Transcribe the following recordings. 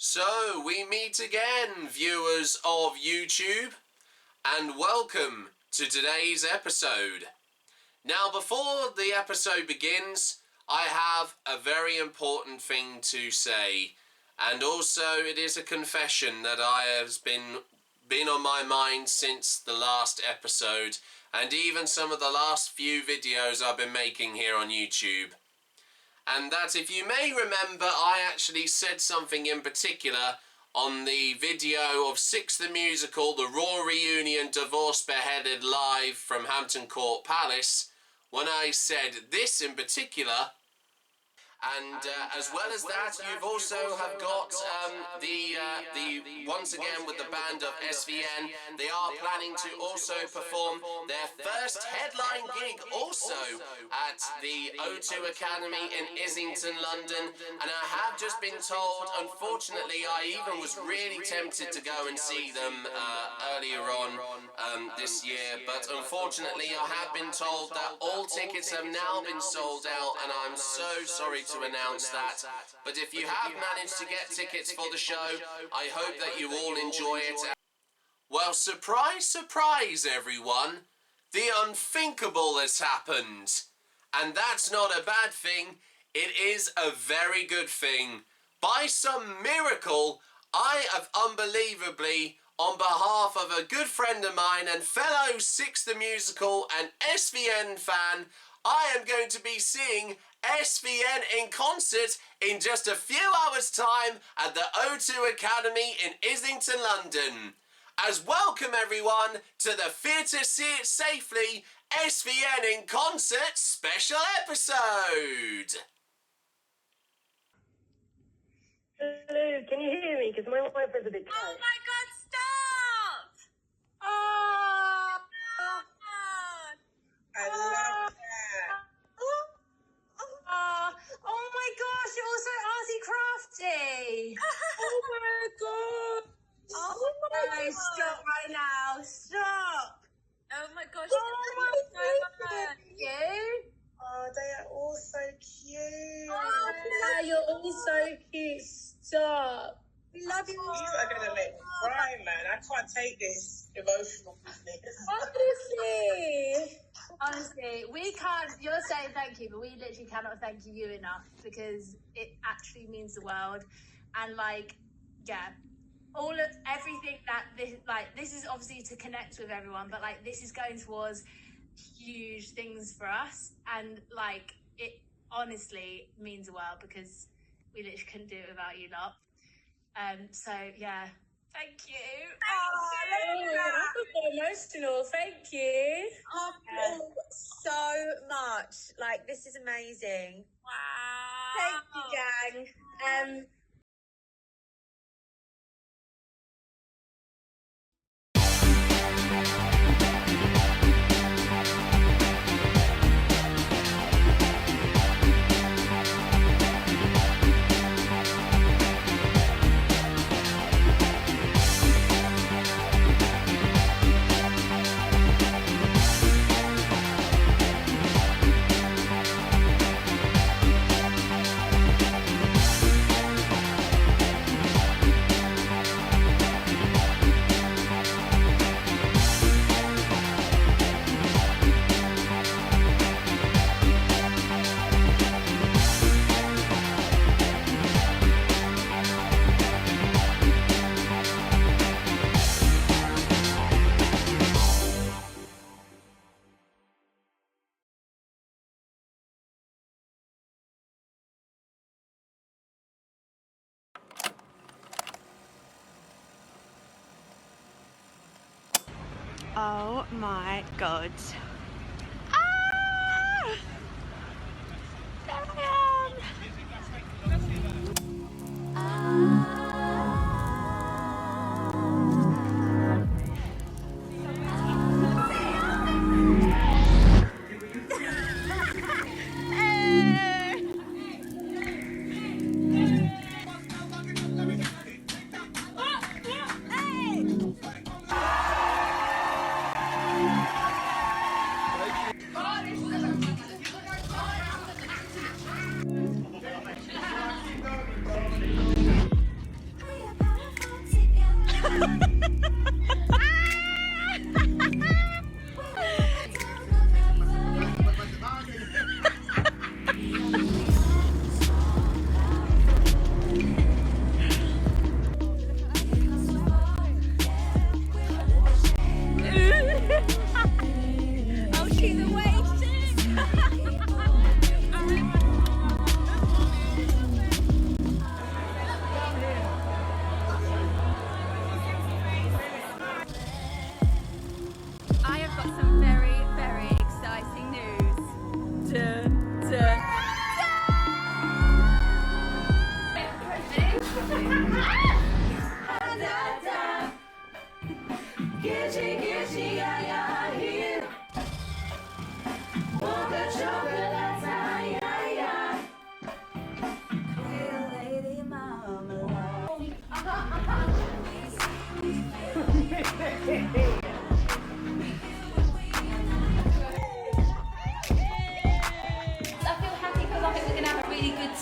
So we meet again, viewers of YouTube, and welcome to today's episode. Now, before the episode begins, I have a very important thing to say, and also it is a confession that has been on my mind since the last episode, and even some of the last few videos I've been making here on YouTube. And that, if you may remember, I actually said something in particular on the video of Six the Musical, the Raw Reunion Divorce Beheaded live from Hampton Court Palace, when I said this in particular. And as well as that, you've also have got the once again with the band of SVN, they are planning to also perform their first headline gig also at the O2 Academy in Islington, London. And I have just been told, unfortunately, I even was really tempted to go and see them earlier on this year, but unfortunately I have been told that all tickets have now been sold out, and I'm so sorry to announce that. But if you have managed to get tickets for the show, I hope that you all enjoy it. Well, surprise, surprise, everyone. The unthinkable has happened. And that's not a bad thing. It is a very good thing. By some miracle, I have unbelievably, on behalf of a good friend of mine and fellow Six the Musical and SVN fan, I am going to be seeing SVN in concert in just a few hours' time at the O2 Academy in Islington, London. As welcome everyone to the TheatreSeeItSafely SVN in concert special episode. Hello, can you hear me? Because my Wi-Fi's a bit tight. Oh my God, stop! Oh, God. I love that. Oh my gosh, you're also Artie Crafty. Oh my God. Oh no, stop right now. Stop. Oh my gosh. Oh my God. You? Oh, they are all so cute. Oh, no, you're all so cute. Stop. We love you. These are going to make me cry, man. I can't take this emotional business. Honestly, we can't. You're saying thank you, but we literally cannot thank you enough, because it actually means the world. And everything that this is obviously to connect with everyone, but this is going towards huge things for us, and it honestly means the world, because we literally couldn't do it without you lot. So yeah, thank you. I'm so emotional. Thank you. Oh, so much. This is amazing. Wow. Thank you, gang. Oh my God. There I am!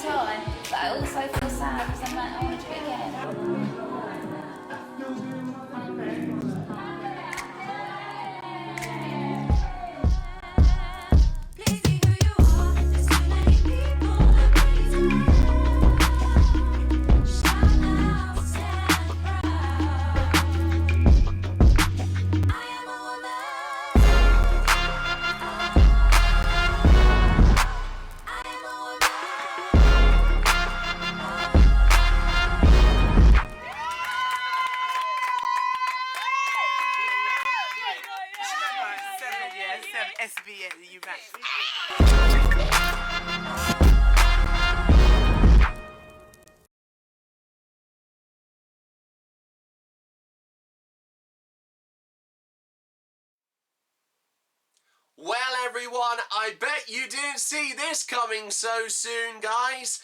time, but I also feel sad because I'm like, I want to do it again. SVN, you back. Well, everyone, I bet you didn't see this coming so soon, guys.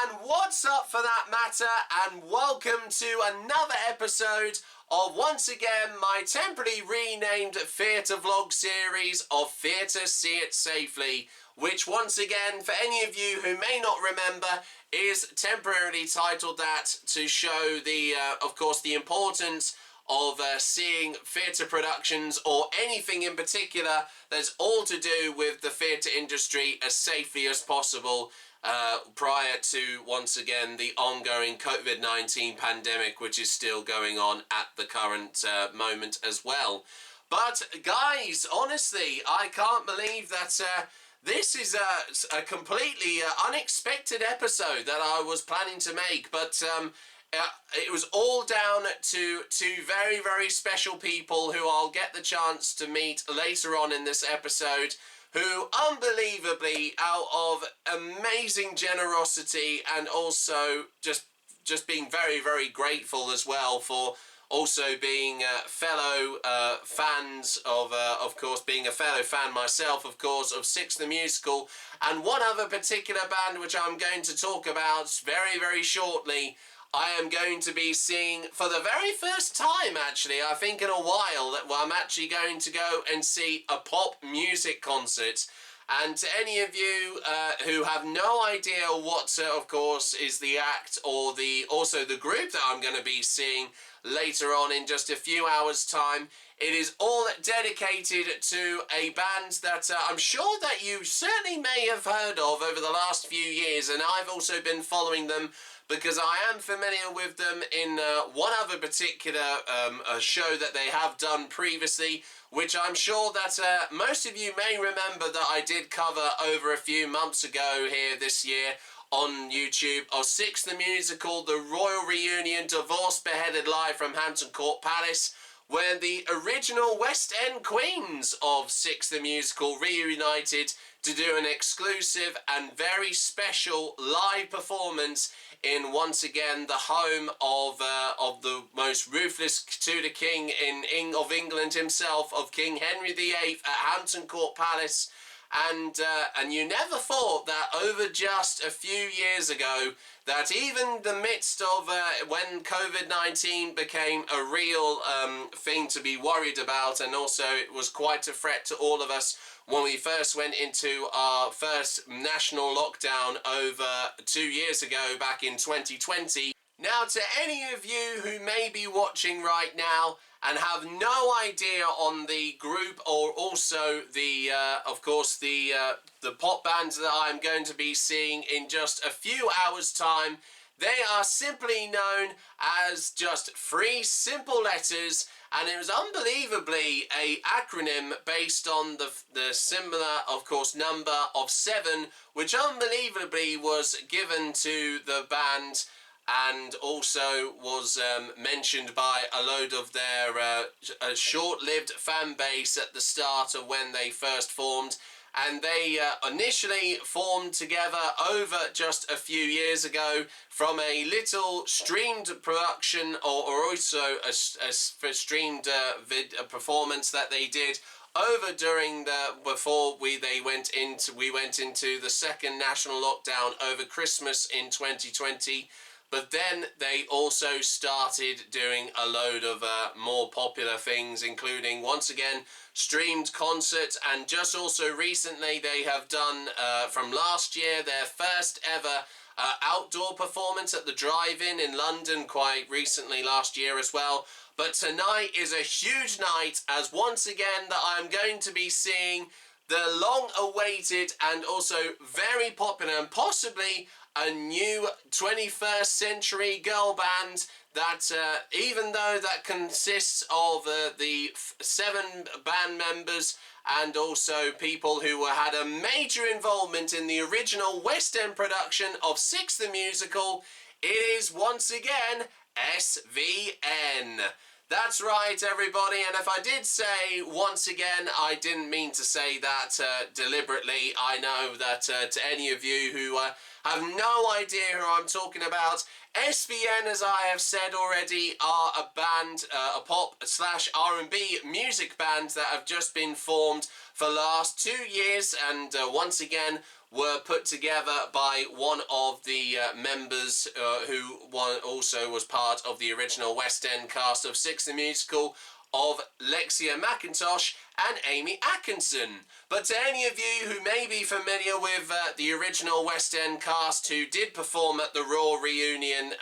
And what's up for that matter, and welcome to another episode of, once again, my temporarily renamed theatre vlog series of Theatre See It Safely, which, once again, for any of you who may not remember, is temporarily titled that to show the, of course, the importance of seeing theatre productions or anything in particular that's all to do with the theatre industry as safely as possible prior to, once again, the ongoing COVID-19 pandemic, which is still going on at the current moment as well. But guys, honestly, I can't believe that this is a completely unexpected episode that I was planning to make, but it was all down to two very, very special people who I'll get the chance to meet later on in this episode, who unbelievably, out of amazing generosity and also just being very, very grateful as well for also being fellow fans of course, being a fellow fan myself, of course, of Six the Musical, and one other particular band which I'm going to talk about very, very shortly. I am going to be seeing for the very first time, actually, I think in a while, that I'm actually going to go and see a pop music concert. And to any of you who have no idea what, of course, is the act or also the group that I'm going to be seeing later on in just a few hours' time, it is all dedicated to a band that I'm sure that you certainly may have heard of over the last few years, and I've also been following them because I am familiar with them in one other particular show that they have done previously, which I'm sure that most of you may remember that I did cover over a few months ago here this year on YouTube, of Six the Musical, the Royal Reunion, Divorced, Beheaded Live from Hampton Court Palace, where the original West End Queens of Six the Musical reunited to do an exclusive and very special live performance in, once again, the home of the most ruthless Tudor king of England himself, of King Henry VIII at Hampton Court Palace. And you never thought that over just a few years ago, that even the midst of when COVID-19 became a real thing to be worried about, and also it was quite a threat to all of us when we first went into our first national lockdown over 2 years ago, back in 2020. Now, to any of you who may be watching right now and have no idea on the group or also the, of course, the pop bands that I'm going to be seeing in just a few hours' time, they are simply known as just 3 simple letters, and it was unbelievably a acronym based on the similar, of course, number of 7, which unbelievably was given to the band and also was mentioned by a load of their short-lived fan base at the start of when they first formed. And they initially formed together over just a few years ago from a little streamed production or also a streamed performance that they did over during before we went into the second national lockdown over Christmas in 2020. But then they also started doing a load of more popular things, including, once again, streamed concerts, and just also recently they have done, from last year, their first ever outdoor performance at the Drive-In in London quite recently last year as well. But tonight is a huge night, as once again that I'm going to be seeing the long-awaited and also very popular and possibly a new 21st century girl band that even though that consists of the 7 band members and also people who had a major involvement in the original West End production of Six the Musical, it is once again SVN. That's right, everybody, and if I did say once again, I didn't mean to say that deliberately. I know that to any of you who have no idea who I'm talking about, SVN, as I have said already, are a band, a pop/R&B music band that have just been formed for the last 2 years, and once again were put together by one of the members who also was part of the original West End cast of Six the Musical, of Lexia McIntosh and Amy Atkinson. But to any of you who may be familiar with the original West End cast who did perform at the Raw reunion,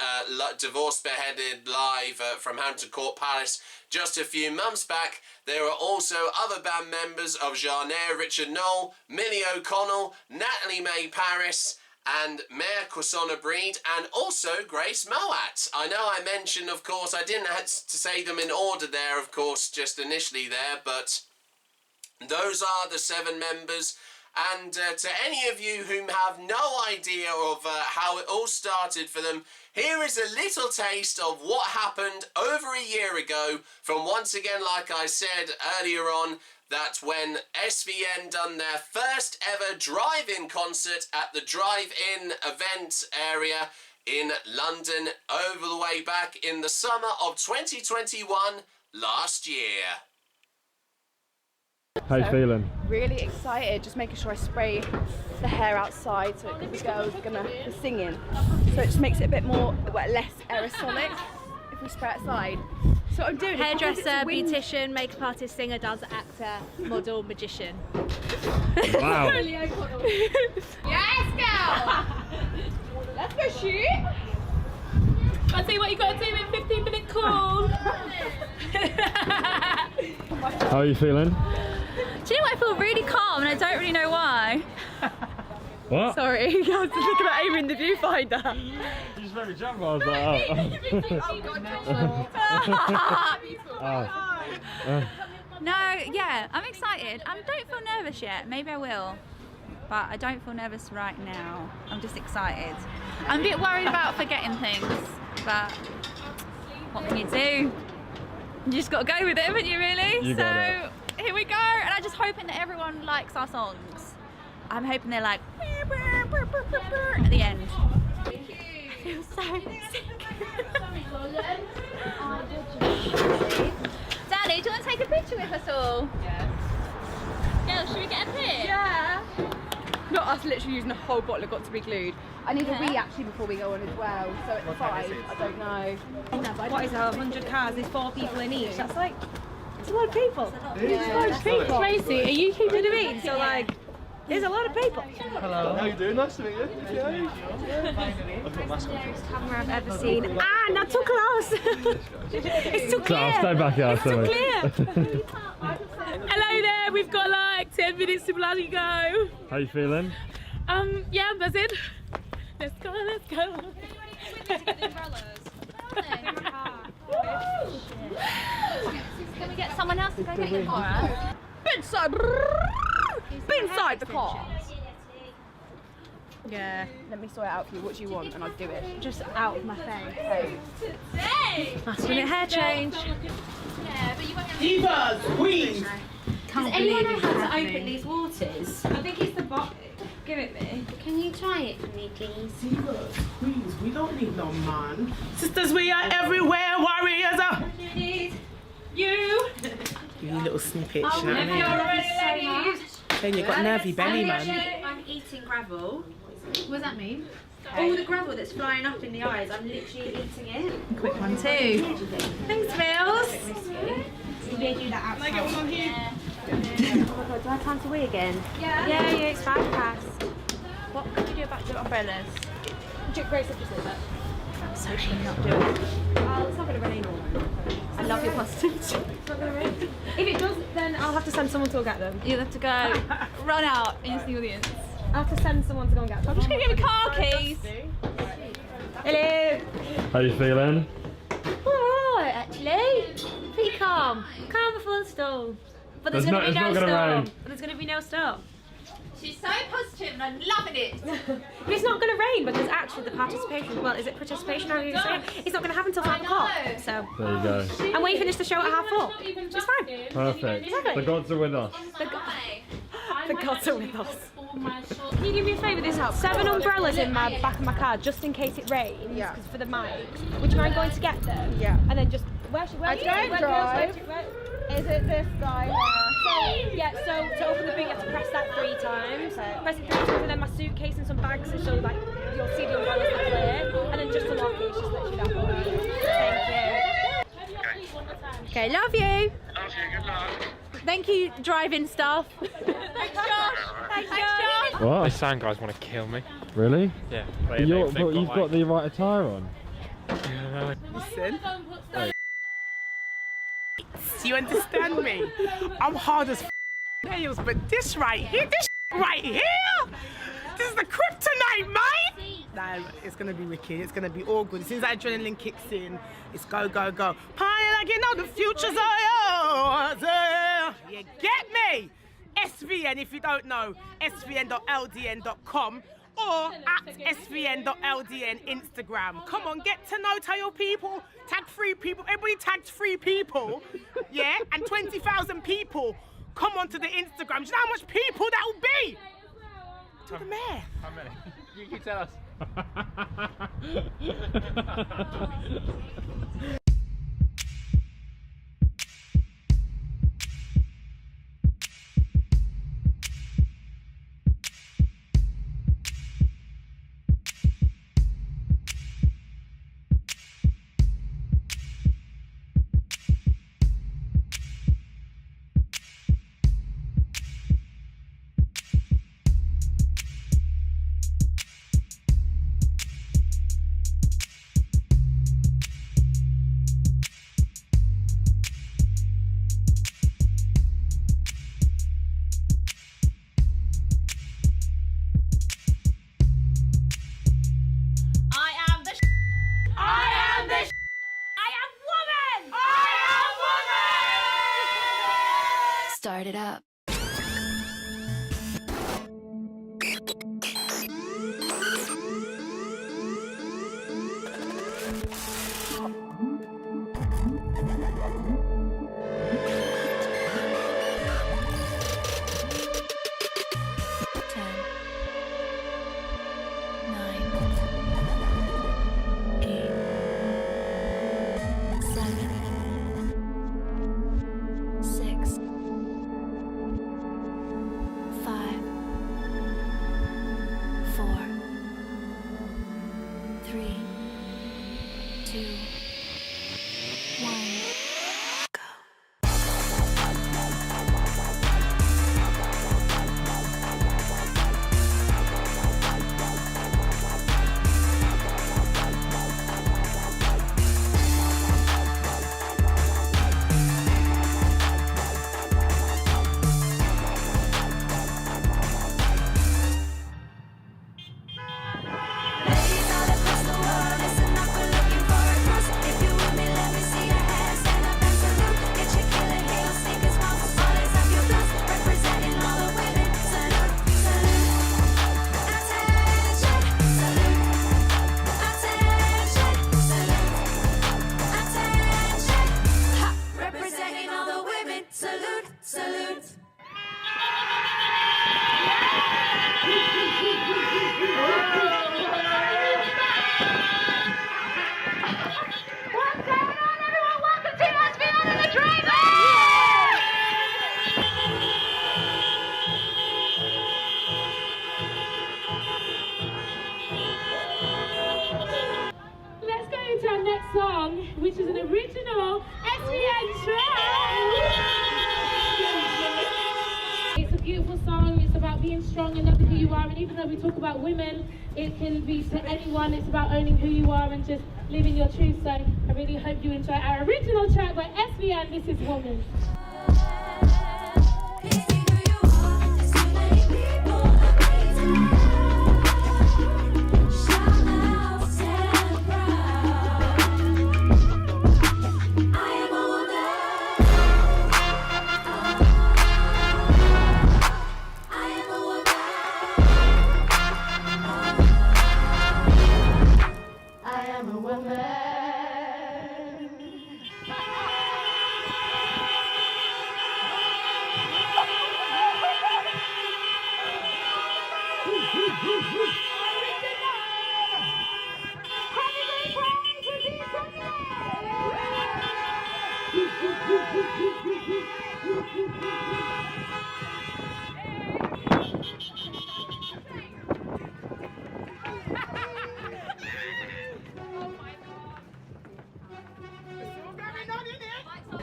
Divorce Beheaded live from Hampton Court Palace just a few months back, there are also other band members of Jarnair, Richard-Noel, Millie O'Connell, Natalie May Paris, and Mayor Quansah-Breed, and also Grace Moat. I know I mentioned, of course, I didn't have to say them in order there, of course, just initially there, but those are the 7 members. And to any of you who have no idea of how it all started for them, here is a little taste of what happened over a year ago from, once again, like I said earlier on, that when SVN done their first ever drive-in concert at the Drive-In event area in London over the way back in the summer of 2021 last year. How you feeling? Really excited, just making sure I spray the hair outside so the girls are gonna be singing. So it just makes it a bit more, less aerosolic if we spray outside. So what I'm doing hairdresser, beautician, makeup artist, singer, dancer, actor, model, magician. Wow. Yes, girl! Let's go shoot! I'll see what you got to do in 15-minute call. How are you feeling? Do you know what? I feel really calm and I don't really know why. What? Sorry, I was just looking at Amy in the viewfinder. You just made me jump while I was like, No, yeah, I'm excited. I don't feel nervous yet. Maybe I will. But I don't feel nervous right now. I'm just excited. I'm a bit worried about forgetting things. But what can you do? You just got to go with it, haven't you, really? So here we go. And I'm just hoping that everyone likes our songs. I'm hoping they're like at the end. Thank you. I feel so sick. Danny, do you want to take a picture with us all? Yes. Yeah, should we get a pic? Yeah. Not us literally using a whole bottle of Got to Be Glued. I need a wee actually before we go on as well. So at the 5, I don't know. What is 100 cars? There's 4 people in each. That's like, it's a lot of people. It's a lot of people. Tracy, are you keeping the beat? So like, there's a lot of people. hello. How you doing? Nice to meet you. Camera I've ever seen. Ah, not too close. It's too clear. I'll stay back out. It's too clear. Hello there. We've got like 10 minutes to bloody go. How you feeling? Yeah, I'm buzzing. Let's go. Let's go. Can we get someone else to go get them for us? Inside the car. Yeah. Let me sort it out for you. What do you want? And I'll do it. Just out of my face. Today! Last minute hair change. Yeah, but you won't have Divas, queens. Does anyone know how to open these waters? I think it's the bottom. Give it me. Can you try it for me, please? Divas, queens. We don't need no man. Sisters, we are everywhere. Warriors are. You. You little snippet. You know what If you're I ready, ladies. mean? Then you got nervy belly, man. I'm eating gravel. What does that mean? All the gravel that's flying up in the eyes, I'm literally eating it. Quick one too. Thanks, Mills. You may do that outside. Can I get one on here? Oh my god, do I have time to wee again? Yeah, it's 5 past. What can we do about the umbrellas? Grace, just say that. So should not do it. It's not going to rain. I love your positivity. It's not going to rain. If it does, then I'll have to send someone to go get them. You'll have to go run out into the audience. I'll have to send someone to go and get them. I'm just going to get my car keys. Hello. How you feeling? Alright, actually. Pretty calm. Calm before the storm. But there's going to be no storm. But there's going to be no storm. She's so positive and I'm loving it. But it's not going to rain because actually the participation, well, is it participation? How do you say it? It's not going to happen until 5 o'clock. So. There you go. And we finish the show at 4:30. It's fine. Perfect. Exactly. The gods are with us. The gods are with us. Can you do me a favour? There's 7 umbrellas in my back of my car just in case it rains. Yeah. For the mics. Would you mind going to get them? Yeah. And then just where I don't drive. Is it this guy here? So to open the boot you have to press that 3 times. Press it 3 times and then my suitcase and some bags so like you'll see the umbrellas are clear. And then just to lock it, it's just literally that way. Thank you. Okay, love you. Good luck. Thank you, driving staff. Thanks, Josh. Thanks, Josh. What? These sound guys want to kill me. Really? Yeah. But you've got the right attire on. Listen. You understand me? I'm hard as nails, but this right here, this is the kryptonite, mate! Nah, it's gonna be wicked, it's gonna be all good. As soon as that adrenaline kicks in, it's go, go, go. Party like you know the future's yours. You get me? SVN, if you don't know, svn.ldn.com or at svn.ldn Instagram. Come on, get to know, tell your people, tag 3 people. Everybody tags 3 people, yeah? And 20,000 people come onto the Instagram. Do you know how much people that will be? To the mayor. How many? You tell us. Start it up. Which is an original SVN'S track. It's a beautiful song. It's about being strong and loving who you are. And even though we talk about women it can be to anyone. It's about owning who you are and just living your truth. So I really hope you enjoy our original track by SVN, This Is Woman.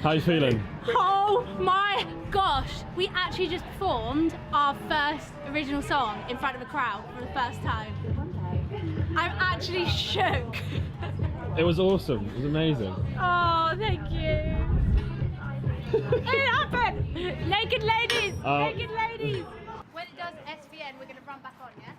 How you feeling? Oh my gosh! We actually just performed our first original song in front of a crowd for the first time. I'm actually shook. It was awesome. It was amazing. Oh, thank you. It happened! Naked ladies! Naked ladies! When it does SVN, we're going to run back on, yeah?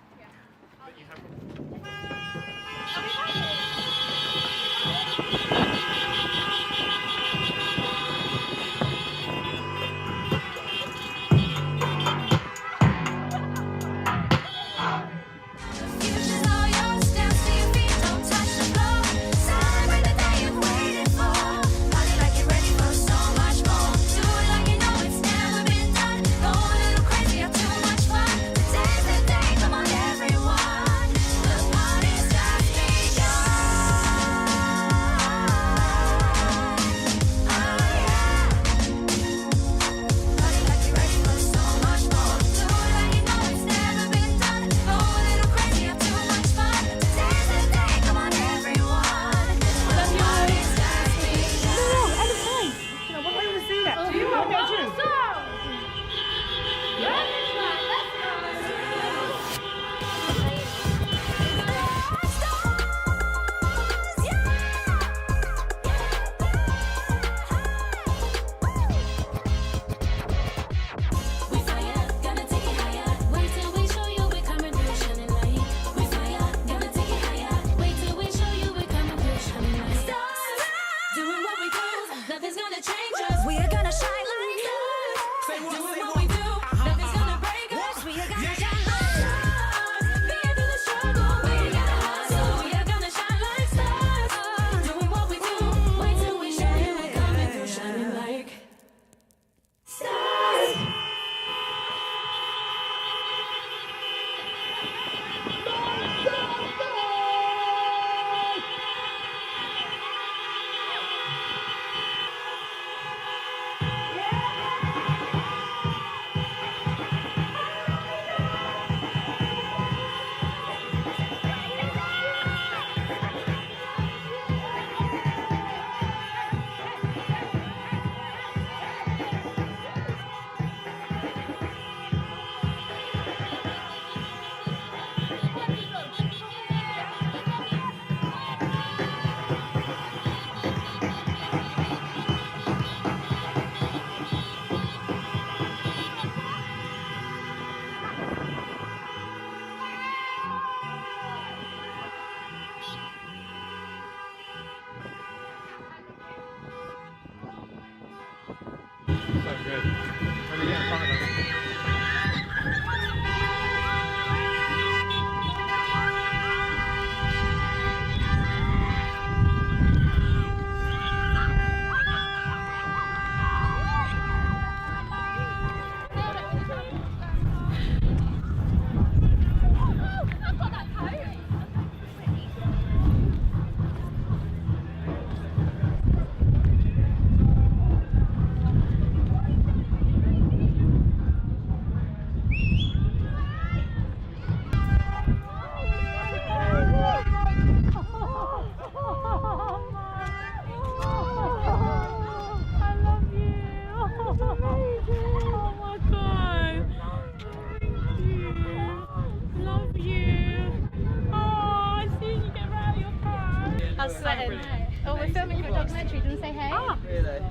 I was sweating. Oh, we're filming for a documentary. Do you want to say hey? Oh,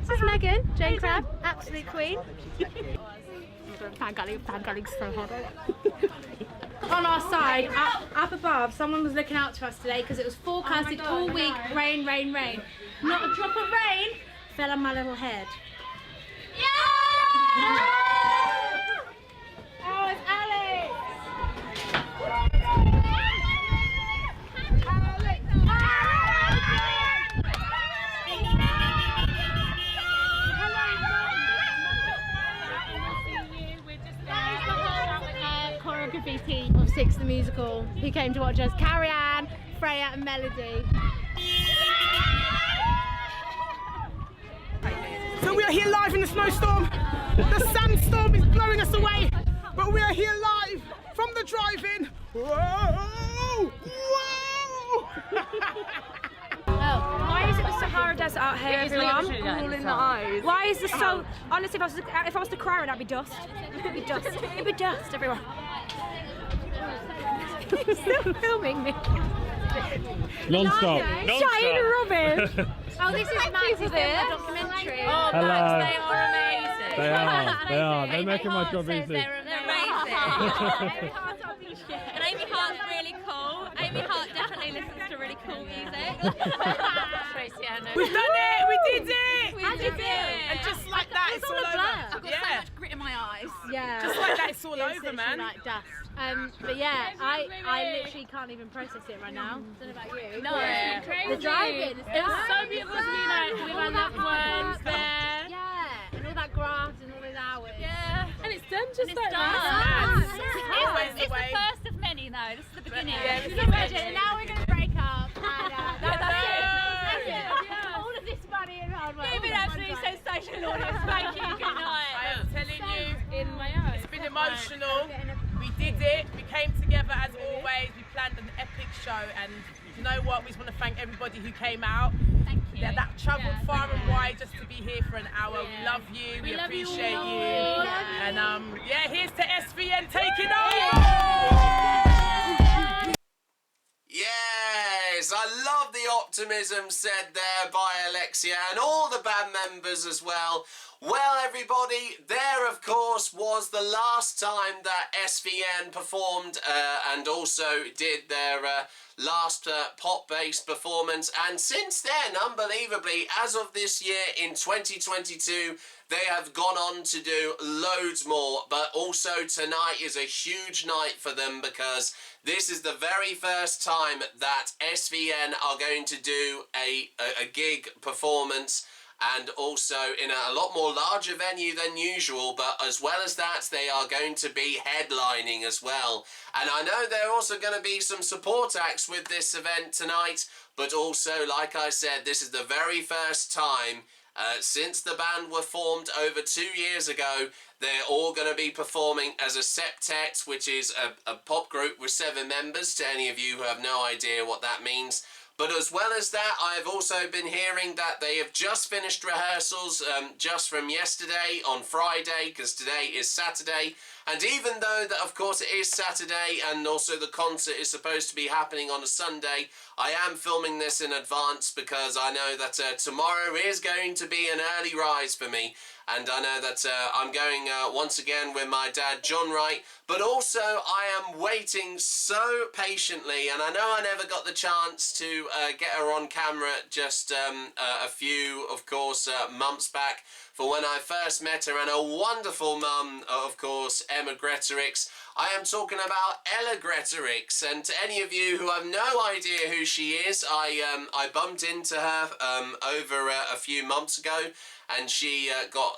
this is Megan, Jane Crab, absolute queen. Fangirling so hard. On our side, up above, someone was looking out to us today because it was forecasted all week, rain, rain, rain. Not a drop of rain fell on my little head. Yeah! Oh, it's Alex! Choreography team of Six the Musical who came to watch us. Carrie Ann, Freya and Melody. So we are here live in the snowstorm. The sandstorm is blowing us away, but we are here live from the drive-in. Whoa! Whoa! Why is it the Sahara Desert out here, everyone? All in the eyes. Why is the so? Honestly, if I was to cry, it'd be dust. It'd be dust. It'd be dust, everyone. Still filming me. Non-stop. Shane Robin. Oh, this is Max's documentary. Oh, Hello. Max, they are amazing. They are. They're making my job easy. They're amazing. And Amy Hart's really cool. Amy Hart definitely listens to really cool music. Tracy, I know. We've done it! We did it! We did it. And just like that, it's all over. I've got so much grit in my eyes. Yeah. Just like that, it's all over, man. Like dust. But yeah, I literally can't even process it right now. Don't know about you. No, it's crazy. The driving. It was so beautiful to be like with our loved ones there. Yeah, and all that grass and all those hours. Yeah. And it's done just like done. that. It's the first of many though. This is the beginning. Can you imagine? And now we're gonna break up. And that's it. All of this money and hard work. You've been absolutely sensational, audience. Thank you. Good night. I am telling you, In my eyes. it's been emotional. We did it. We came together as always. We planned an epic show, and you know what? We just want to thank everybody who came out. Thank you. That travelled far and wide just to be here for an hour. We love you. We love you appreciate all. you. And yeah, here's to SVN taking over. Yes, I love the optimism said there by Alexia and all the band members as well. Well, everybody, there, of course, was the last time that SVN performed and also did their last pop-based performance. And since then, unbelievably, as of this year in 2022, they have gone on to do loads more. But also tonight is a huge night for them because this is the very first time that SVN are going to do a gig performance, and also in a lot more larger venue than usual, but as well as that, they are going to be headlining as well. And I know there are also going to be some support acts with this event tonight, but also, like I said, this is the very first time since the band were formed over 2 years ago. They're all going to be performing as a septet, which is a pop group with 7 members, to any of you who have no idea what that means. But as well as that, I've also been hearing that they have just finished rehearsals just from yesterday on Friday, because today is Saturday. And even though that, of course, it is Saturday and also the concert is supposed to be happening on a Sunday, I am filming this in advance because I know that tomorrow is going to be an early rise for me. And I know that I'm going once again with my dad, John Wright. But also, I am waiting so patiently. And I know I never got the chance to get her on camera just a few, of course, months back for when I first met her. And a wonderful mum, of course, Emma Gretorix. I am talking about Ella Gretorix, and to any of you who have no idea who she is, I bumped into her over a few months ago, and she got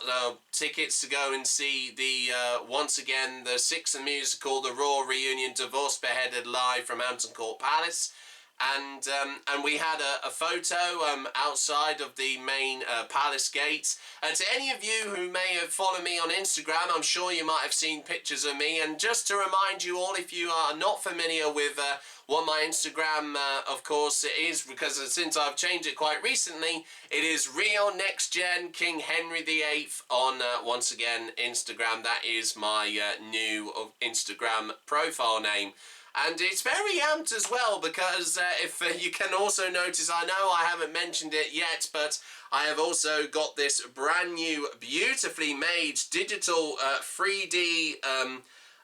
tickets to go and see the once again the Six and Musical, the Raw reunion, Divorce Beheaded live from Hampton Court Palace. And we had a photo outside of the main palace gates. And to any of you who may have followed me on Instagram, I'm sure you might have seen pictures of me. And just to remind you all, if you are not familiar with what my Instagram, of course, is, because since I've changed it quite recently, it is Real Next Gen King Henry VIII on, once again, Instagram. That is my new Instagram profile name. And it's very amped as well because if you can also notice, I know I haven't mentioned it yet, but I have also got this brand new, beautifully made digital 3D,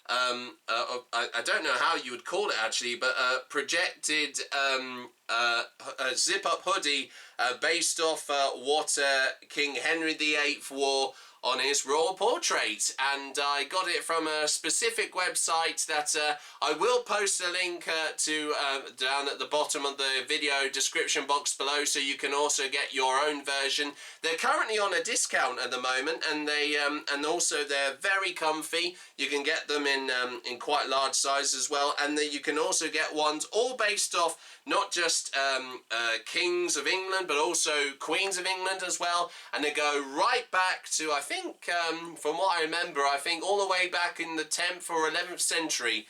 I don't know how you would call it actually, but projected zip-up hoodie based off what King Henry VIII wore on his royal portrait, and I got it from a specific website that I will post a link to down at the bottom of the video description box below, so you can also get your own version. They're currently on a discount at the moment, and they and also they're very comfy. You can get them in quite large size as well, and then you can also get ones all based off not just kings of England, but also queens of England as well, and they go right back to, I think, from what I remember, I think all the way back in the 10th or 11th century,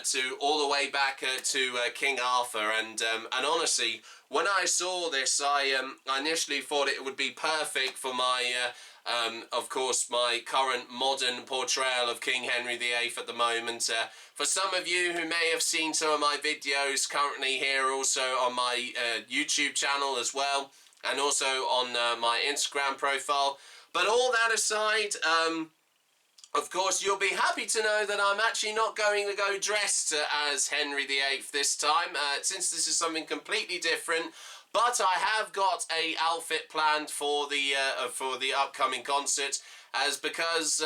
to all the way back to King Arthur, and honestly, when I saw this, I initially thought it would be perfect for my, of course, my current modern portrayal of King Henry VIII at the moment. For some of you who may have seen some of my videos currently here also on my YouTube channel as well, and also on my Instagram profile. But all that aside, of course, you'll be happy to know that I'm actually not going to go dressed as Henry VIII this time, since this is something completely different. But I have got a outfit planned for the upcoming concert, as because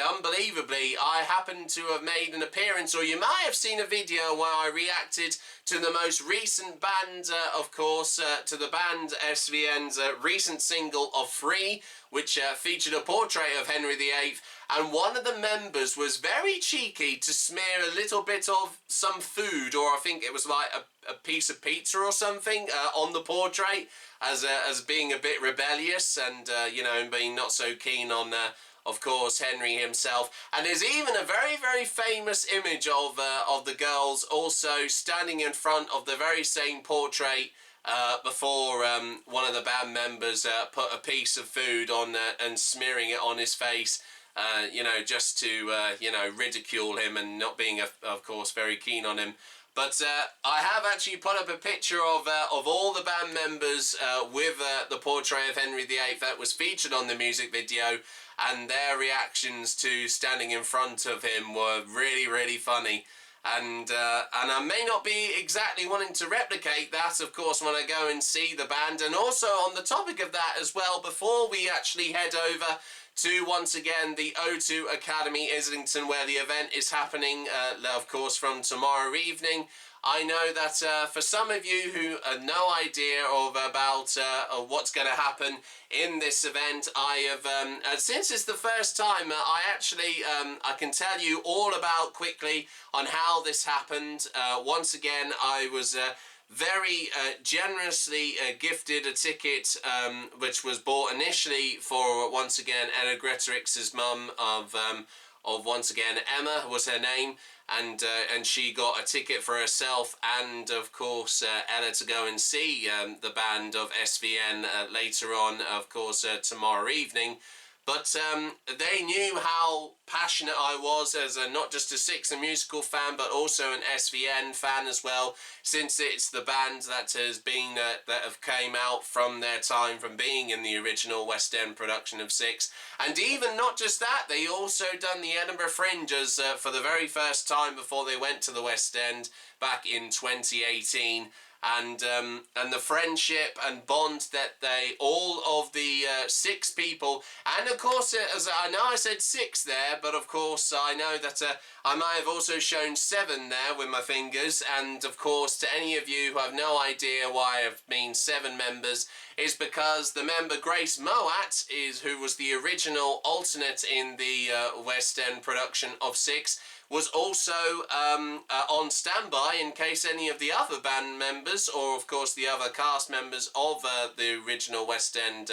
unbelievably I happen to have made an appearance, or you might have seen a video where I reacted to the most recent band, of course, to the band SVN's recent single of Free, which featured a portrait of Henry VIII, and one of the members was very cheeky to smear a little bit of some food, or I think it was like a piece of pizza or something, on the portrait, as being a bit rebellious, and you know, being not so keen on of course, Henry himself. And there's even a very, very famous image of the girls also standing in front of the very same portrait before one of the band members put a piece of food on and smearing it on his face, you know, just to you know, ridicule him, and not being of course very keen on him. But I have actually put up a picture of all the band members with the portrait of Henry VIII that was featured on the music video, and their reactions to standing in front of him were really, really funny. And I may not be exactly wanting to replicate that, of course, when I go and see the band. And also on the topic of that as well, before we actually head over to, once again, the O2 Academy Islington, where the event is happening, of course, from tomorrow evening. I know that for some of you who have no idea about what's going to happen in this event, I have, since it's the first time, I actually, I can tell you all about quickly on how this happened. Once again, I was very generously gifted a ticket, which was bought initially for, once again, Ella Gretorix's mum of once again, Emma was her name, and she got a ticket for herself and, of course, Ella to go and see the band of SVN later on, of course, tomorrow evening. But they knew how passionate I was as not just a Six and musical fan, but also an SVN fan as well, since it's the band that has been that have came out from their time from being in the original West End production of Six. And even not just that, they also done the Edinburgh Fringe as for the very first time before they went to the West End back in 2018. And the friendship and bond that they, all of the 6 people, and of course, as I know I said 6 there, but of course I know that I might have also shown 7 there with my fingers, and of course to any of you who have no idea why I've mean 7 members, is because the member Grace Moat who was the original alternate in the West End production of Six, was also on standby in case any of the other band members, or of course the other cast members of the original West End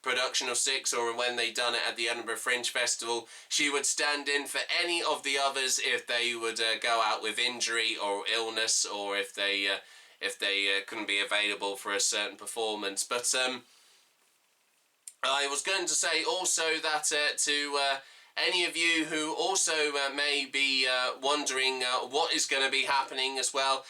production of Six, or when they done it at the Edinburgh Fringe Festival, she would stand in for any of the others if they would go out with injury or illness, or if they couldn't be available for a certain performance. But I was going to say also that to any of you who also may be wondering what is going to be happening as well,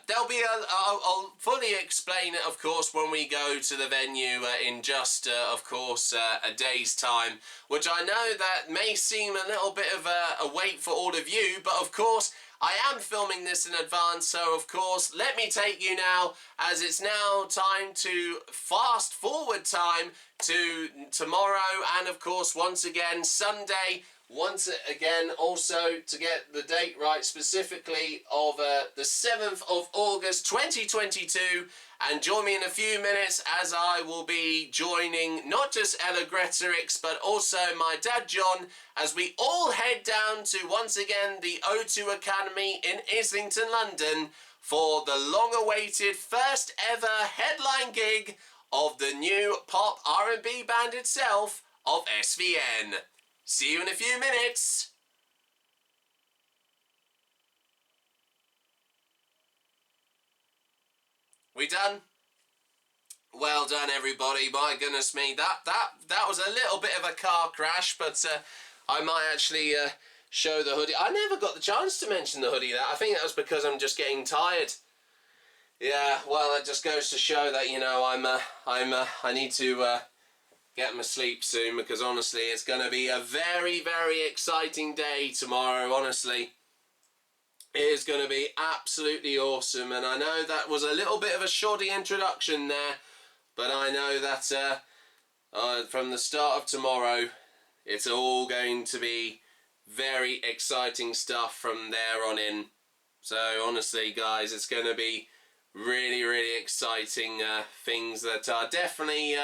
there'll be I'll fully explain it, of course, when we go to the venue in just, of course, a day's time, which I know that may seem a little bit of a wait for all of you, but of course, I am filming this in advance, so of course, let me take you now, as it's now time to fast forward time to tomorrow, and of course, once again, Sunday, once again, also to get the date right, specifically of the 7th of August 2022, and join me in a few minutes as I will be joining not just Ella Gretorix but also my dad John, as we all head down to once again the O2 Academy in Islington, London, for the long-awaited first ever headline gig of the new pop R&B band itself of SVN. See you in a few minutes. We done? Well done, everybody. My goodness me, that was a little bit of a car crash, but I might actually show the hoodie. I never got the chance to mention the hoodie. I think that was because I'm just getting tired. Yeah, well, it just goes to show that, you know, I need to get my sleep soon, because honestly, it's going to be a very, very exciting day tomorrow. Honestly, it is going to be absolutely awesome, and I know that was a little bit of a shoddy introduction there, but I know that from the start of tomorrow, it's all going to be very exciting stuff from there on in. So honestly, guys, it's going to be really, really exciting things that are definitely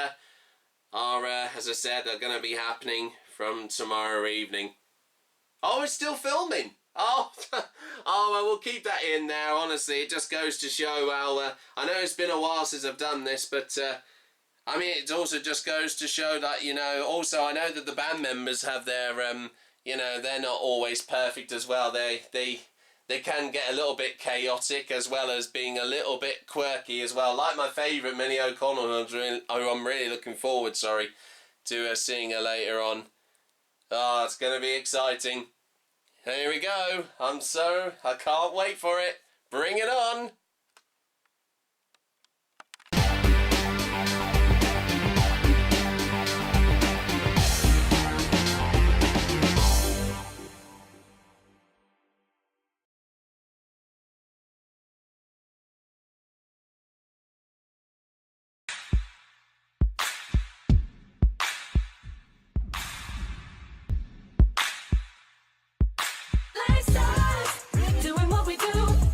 as I said, are going to be happening from tomorrow evening. Oh, it's still filming. Oh, well, we'll keep that in there. Honestly, it just goes to show how, I know it's been a while since I've done this, but, I mean, it also just goes to show that, you know, also I know that the band members have their, you know, they're not always perfect as well. They can get a little bit chaotic, as well as being a little bit quirky as well. Like my favourite, Minnie O'Connell, who I'm really looking forward, to seeing her later on. Oh, it's going to be exciting. Here we go. I can't wait for it. Bring it on. Doing what we do,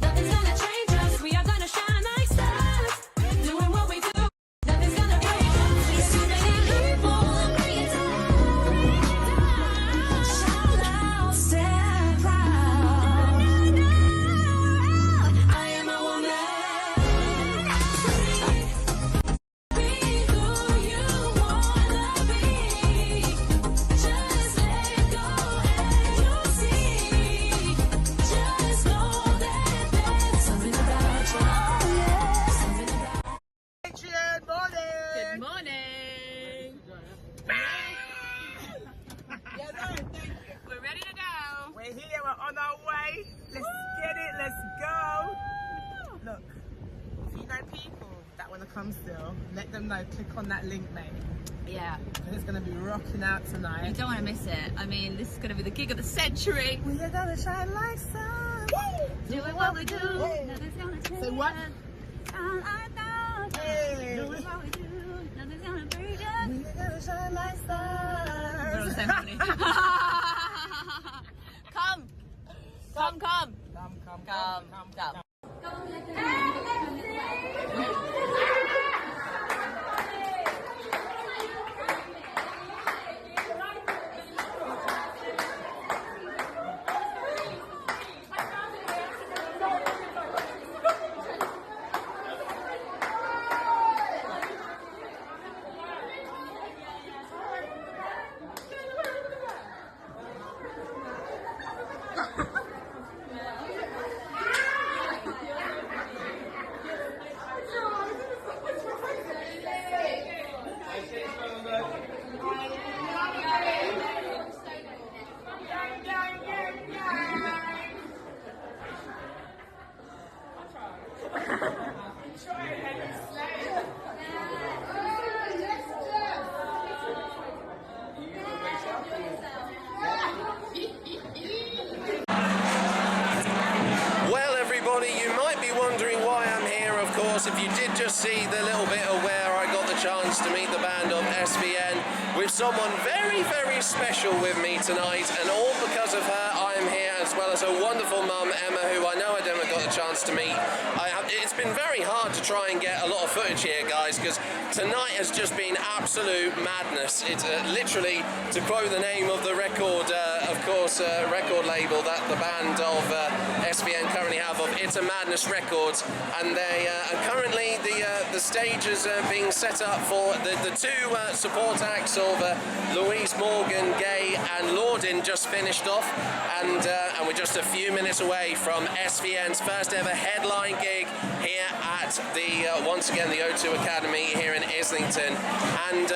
nothing's gonna change us. We are gonna shine like stars. Doing what we do, nothing's gonna break us. It's too many people, bring it down. Shout loud, stand proud. I am a woman. Be who you wanna be. Just let go and you'll see. Just know that there's something about you. Something about Good morning. Good morning. We're ready to go. We're here, we're on our way. Let's get it, let's go. Look, if you know people that want to come still, let them know, click on that link, mate. Yeah, And it's going to be rocking out you tonight. don't want to miss it. I mean, this is going to be the gig of the century. We are going to shine like stars. Doing what we do. Hey. Nothing's gonna change. Say what? Shine like stars. Hey. Doing what we do. Nothing's gonna break us. We are going to shine like That was stars. so funny. Come. see the little bit of where I got the chance to meet the band of SVN with someone very, very special with me tonight, and all because of her I am here, as well as her wonderful mum Emma, who I know I never got the chance to meet. It's been very hard to try and get a lot of footage here, guys, because tonight has just been absolute madness. It's literally, to quote the name of the record, of course, record label that the band of SVN currently have, of It's a Madness Records, and they currently the stage is being set up for the two support acts of Louise Morgan, Gay and Lordin just finished off, and we're just a few minutes away from SVN's first ever headline gig here at the once again the O2 Academy here in Islington. And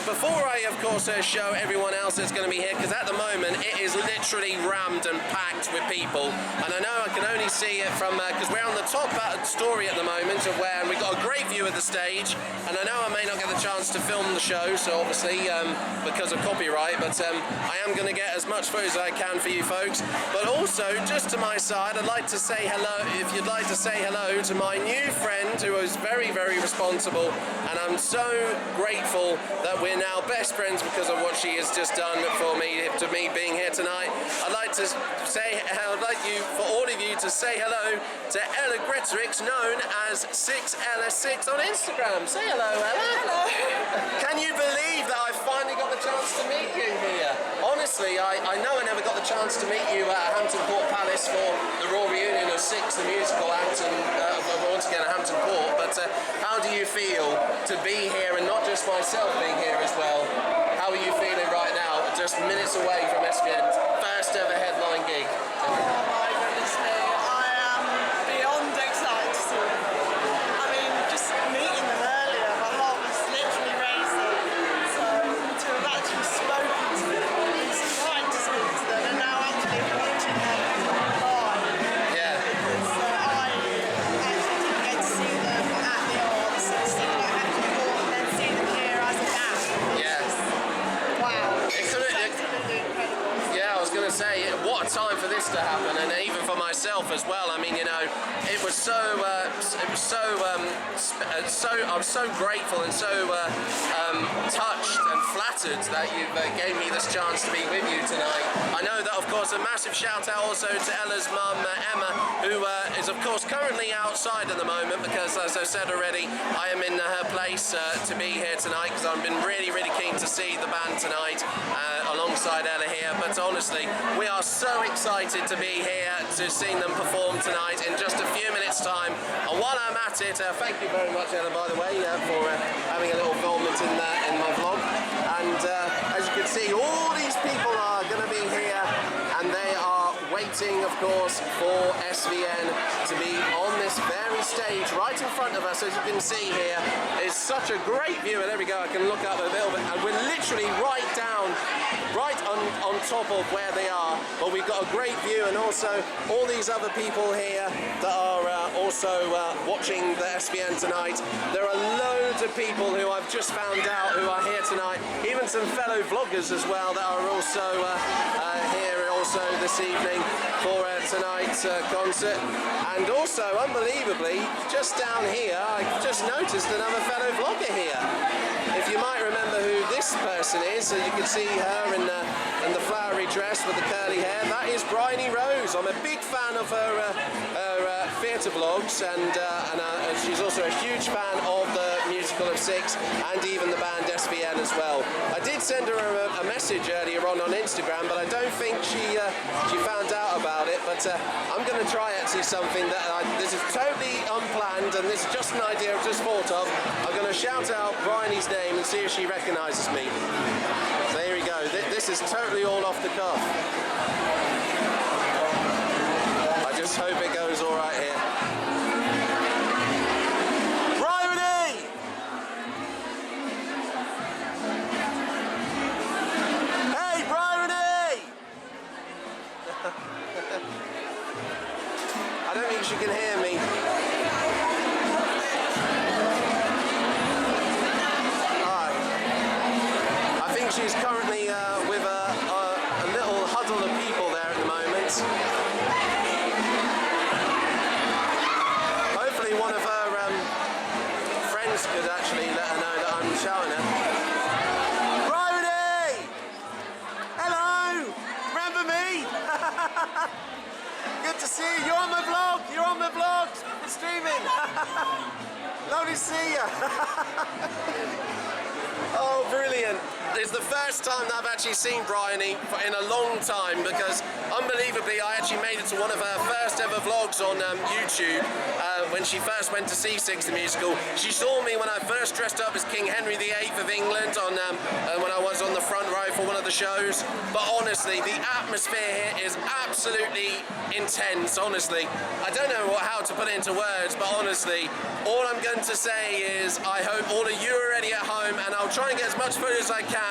before I of course show everyone else that's going to be here, because at the moment it is literally rammed and packed with people, and I know I can only see it from because we're on the top story at the moment of where, and we've got a great view of the stage, and I know I may not get the chance to film the show, so obviously because of copyright, but I am going to get as much footage as I can for you folks. But also, just to my side, I'd like to say hello, if you'd like to say hello to my new friend who is very, very responsible, and I'm so grateful that we're now best friends because of what she has just done for me, to me being here tonight. I'd like for all of you to say hello to Ella Gretrix, known as 6LS6 on Instagram. Say hello, Ella. Hello. Can you believe that I finally got the chance to meet you here? Honestly, I know I never got the chance to meet you at Hampton Court Palace for the Raw reunion of Six, the musical act, and once again at Hampton Court, but how do you feel to be here, and not just myself being here as well? How are you feeling right now, just minutes away from SVN's first ever headline gig? Oh my goodness me, I am beyond excited to see them. I mean, just meeting them earlier, my heart was literally racing. So to have actually spoken to them, been trying to speak to them, and now actually watching them live. Yeah. So I actually didn't get to see them at the Arts, and see them at Hampton Court, and then see them here as a band. Yeah. Wow. It's absolutely incredible. Yeah, I was going to say, what a time for this to happen, and even for myself as well. I mean, you know, it was I was so grateful and so touched and flattered that you gave me this chance to be with you tonight. I know that, of course, a massive shout out also to Ella's mum, Emma, who is, of course, currently outside at the moment because, as I said already, I am in her place to be here tonight because I've been really, really keen to see the band tonight alongside Ella here. But honestly, we are so excited to be here to see them perform tonight in just a few minutes' time. And while I'm at it, thank you very much, Ella, by the way, for having a little moment in my vlog. And as you can see, all these people are going to be here, and they are waiting, of course, for SVN to be on this very stage right in front of us. As you can see here, it's such a great view, and there we go, I can look up a little bit, and we're literally right on top of where they are, but we've got a great view, and also all these other people here that are also watching the SVN tonight. There are loads of people who I've just found out who are here tonight, even some fellow vloggers as well that are also here also this evening for tonight's concert. And also, unbelievably, just down here, I've just noticed another fellow vlogger here. If you might remember who this person is, so you can see her in the flowery dress with the curly hair, that is Bryony Rose. I'm a big fan of her theatre vlogs, and she's also a huge fan of the musical of Six and even the band SVN as well. I did send her a message earlier on Instagram, but I don't think she found out about it. But I'm going to try actually something that this is totally unplanned, and this is just an idea I've just thought of. I'm going to shout out Bryony's name and see if she recognises me. So here we go. This is totally all off the cuff. I just hope it goes all right here. Bryony! Hey, Bryony! I don't think she can hear me. She's currently with a little huddle of people there at the moment. could actually let her know that I'm showing her. Brody! Hello! Remember me? Good to see you. You're on my vlog. You're on my vlog. Streaming. Lovely to see you. Oh, brilliant. It's the first time that I've actually seen Bryony in a long time because, unbelievably, I actually made it to one of her first ever vlogs on YouTube when she first went to see Six the Musical. She saw me when I first dressed up as King Henry VIII of England when I was on the front row for one of the shows. But honestly, the atmosphere here is absolutely intense, honestly. I don't know how to put it into words, but honestly, all I'm going to say is I hope all of you are ready at home, and I'll try and get as much footage as I can.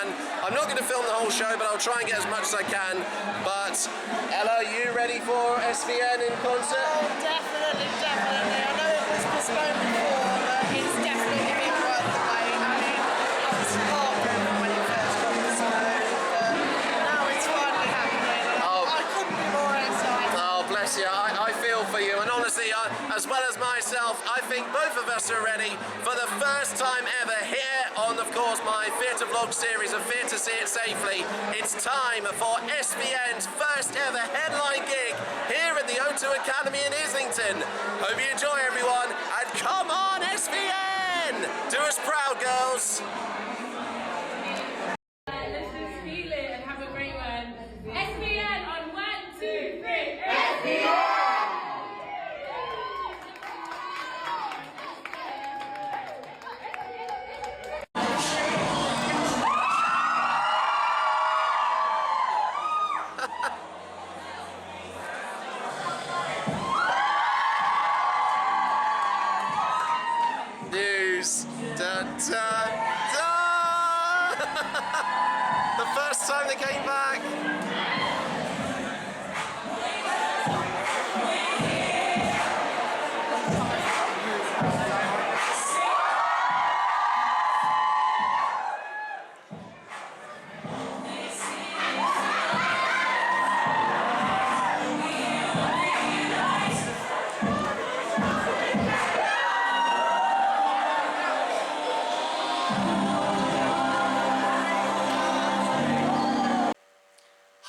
I'm not going to film the whole show, but I'll try and get as much as I can. But Ella, are you ready for SVN in concert? Oh, definitely, definitely. I know it was postponed before, but it's definitely been worth the wait. I mean, I was heartbroken when it first got postponed, but now it's finally happening. I couldn't be more excited. Oh, bless you. I feel for you. And honestly, as well as myself, I think both of us are ready for the first time ever here on, of course, my theatre vlog series of Theatre See It Safely. It's time for SVN's first ever headline gig here at the O2 Academy in Islington. Hope you enjoy, everyone, and come on, SVN! Do us proud, girls! Let's just feel it and have a great one. SVN on 1, 2, 3. SVN! News. Da, da, da. The first time they came back.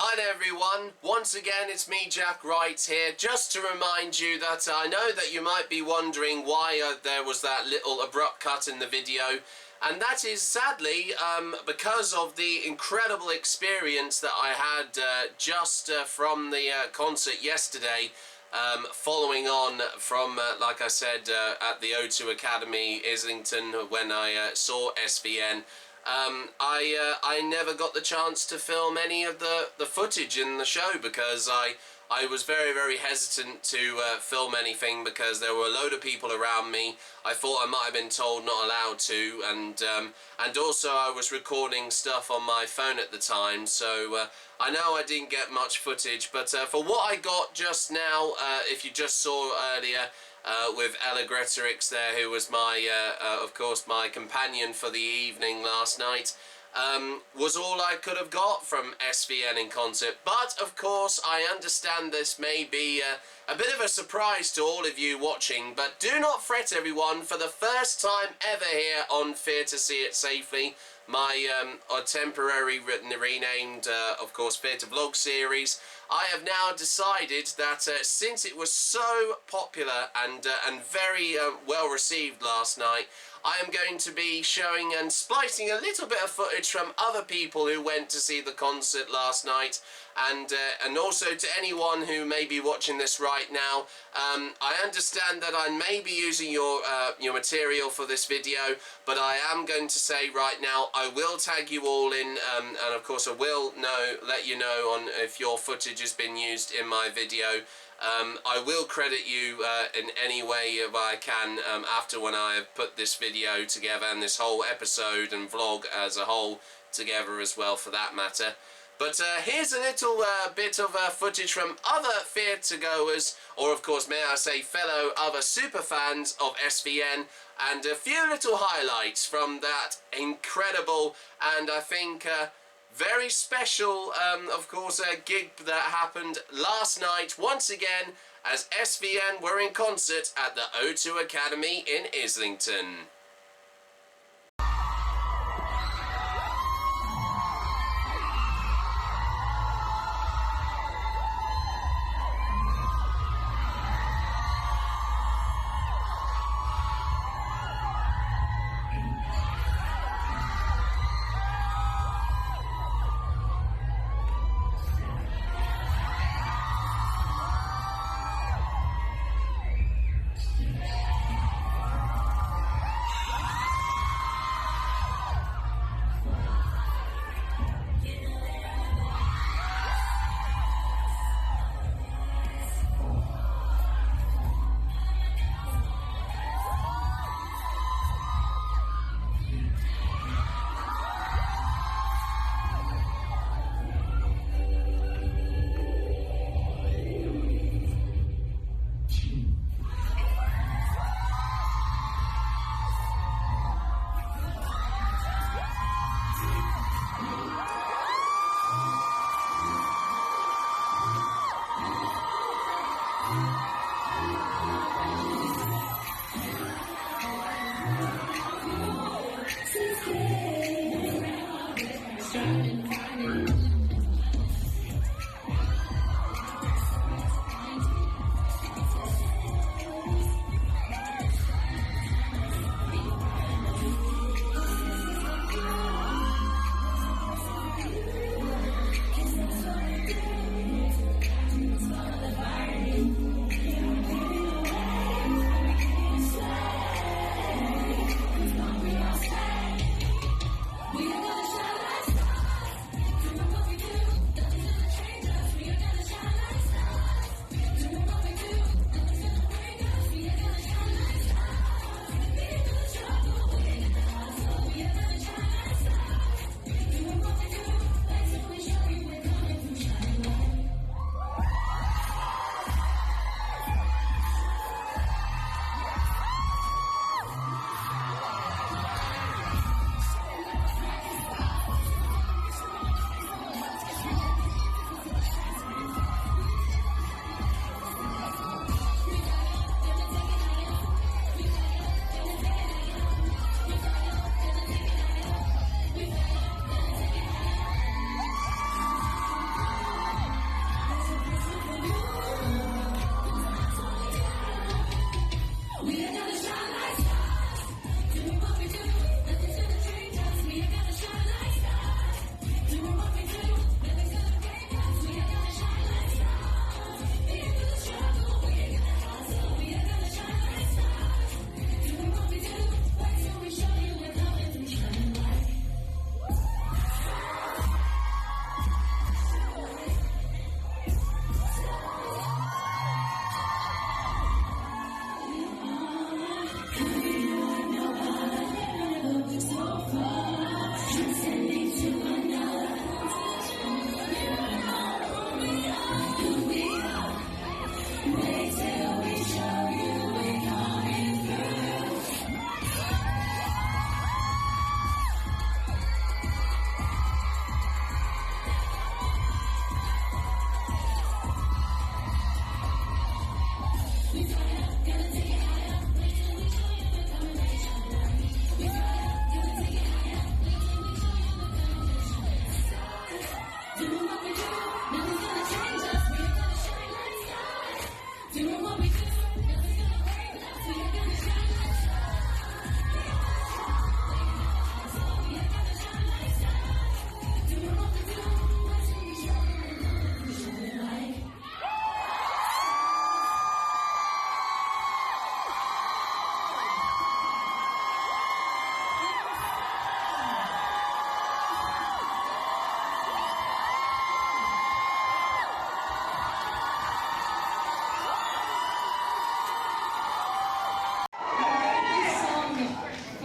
Hi there everyone, once again it's me, Jack Wright here, just to remind you that I know that you might be wondering why there was that little abrupt cut in the video, and that is sadly because of the incredible experience that I had just from the concert yesterday, following on from, like I said, at the O2 Academy Islington when I saw SVN. I never got the chance to film any of the footage in the show because I was very, very hesitant to film anything because there were a load of people around me. I thought I might have been told not allowed to, and also I was recording stuff on my phone at the time, so I know I didn't get much footage, but for what I got just now, if you just saw earlier, with Ella Gretorix there, who was my, of course, my companion for the evening last night, was all I could have got from SVN in concert. But, of course, I understand this may be a bit of a surprise to all of you watching, but do not fret, everyone. For the first time ever here on Theatre See It Safely, my temporary renamed, of course, Theatre Vlog series, I have now decided that since it was so popular and very well received last night, I am going to be showing and splicing a little bit of footage from other people who went to see the concert last night, and also to anyone who may be watching this right now. I understand that I may be using your material for this video, but I am going to say right now I will tag you all in, and of course I will let you know on if your footage has been used in my video. I will credit you in any way I can after when I have put this video together and this whole episode and vlog as a whole together as well, for that matter. But here's a little bit of footage from other theatre goers, or of course may I say fellow other super fans of SVN, and a few little highlights from that incredible and I think very special, of course, gig that happened last night once again as SVN were in concert at the O2 Academy in Islington.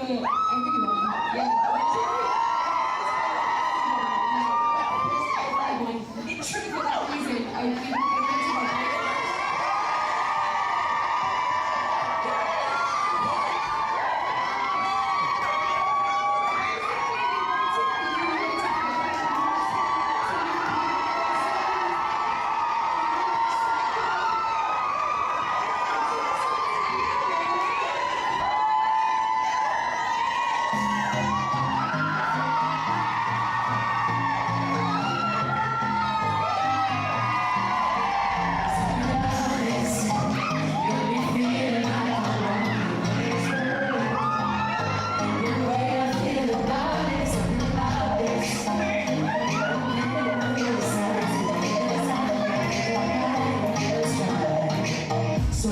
everyone. Yeah. Literally for that reason, I've been So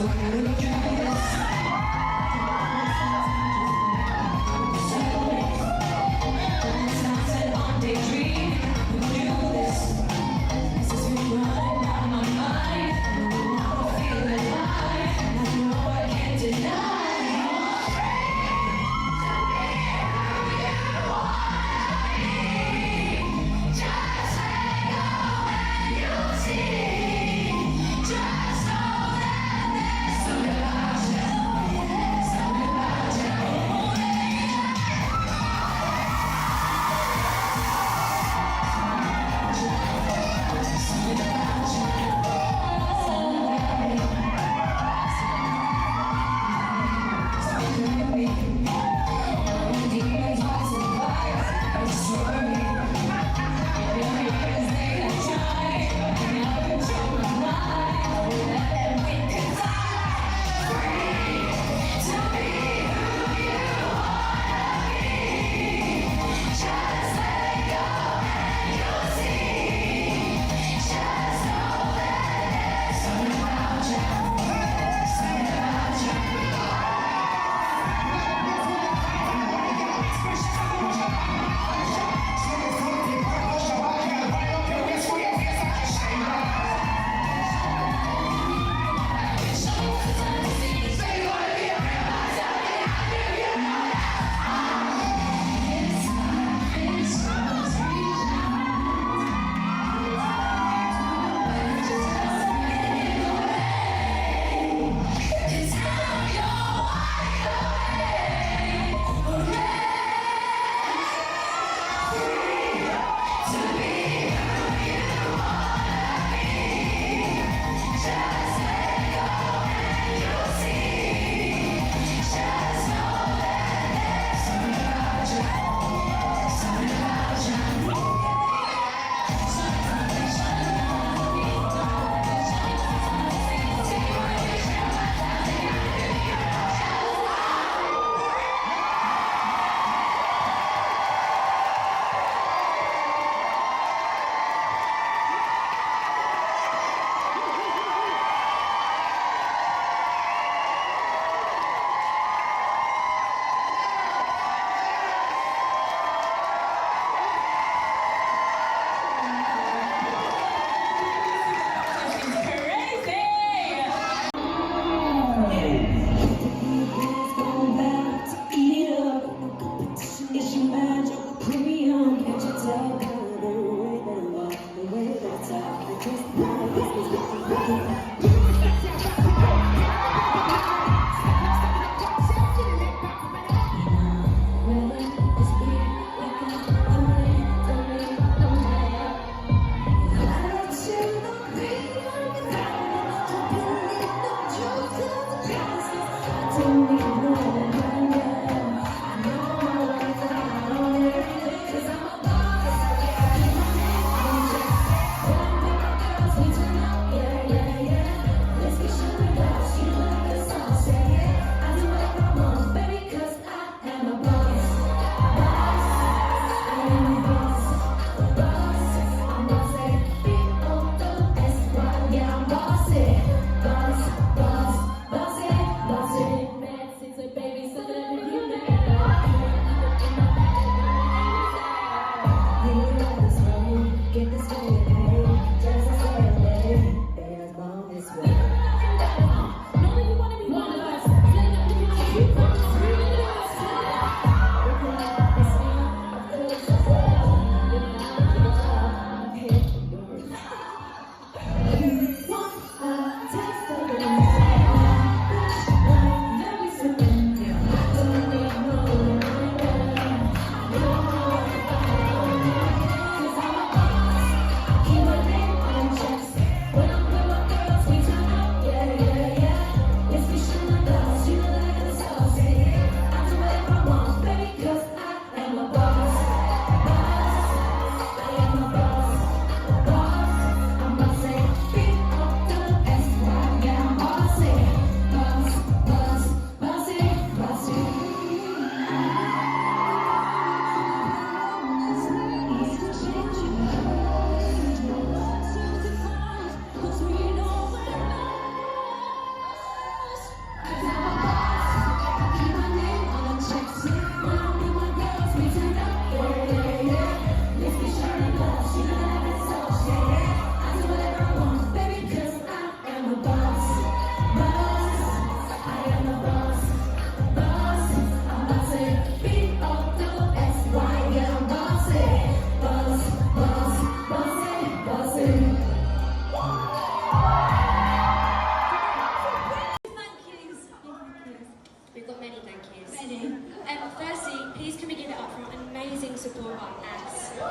amazing support acts. Lois.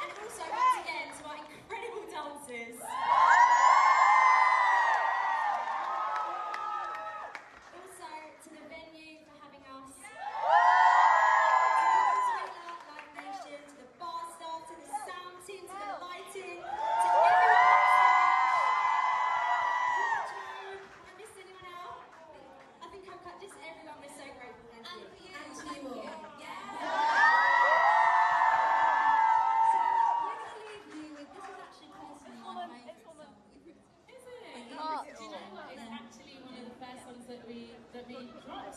And also, once again, to our incredible dancers. Also, to the venue for having us. To Live Nation, to the bar staff, to the sound team, to the lighting, to everyone backstage. I missed anyone out? I think I've got just everyone. We're so grateful. Thank you. And to you all.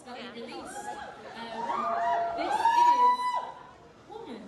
That we released. This is Woman.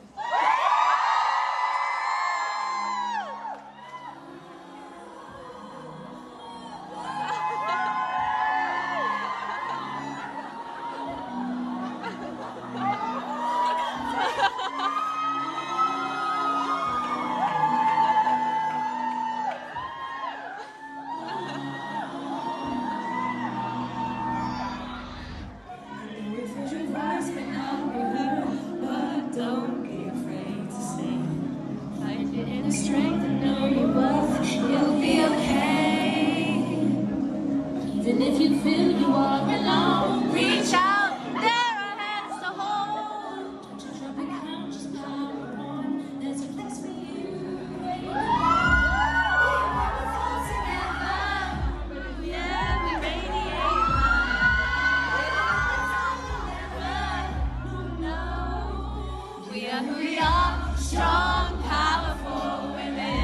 Strength and know your worth, you'll be okay. Even if you feel you are alone, reach out, there are hands to hold. Don't you drop it down, just power on. There's a place for you. We fall together, yeah, we radiate love. No, we are who we are, strong, powerful women.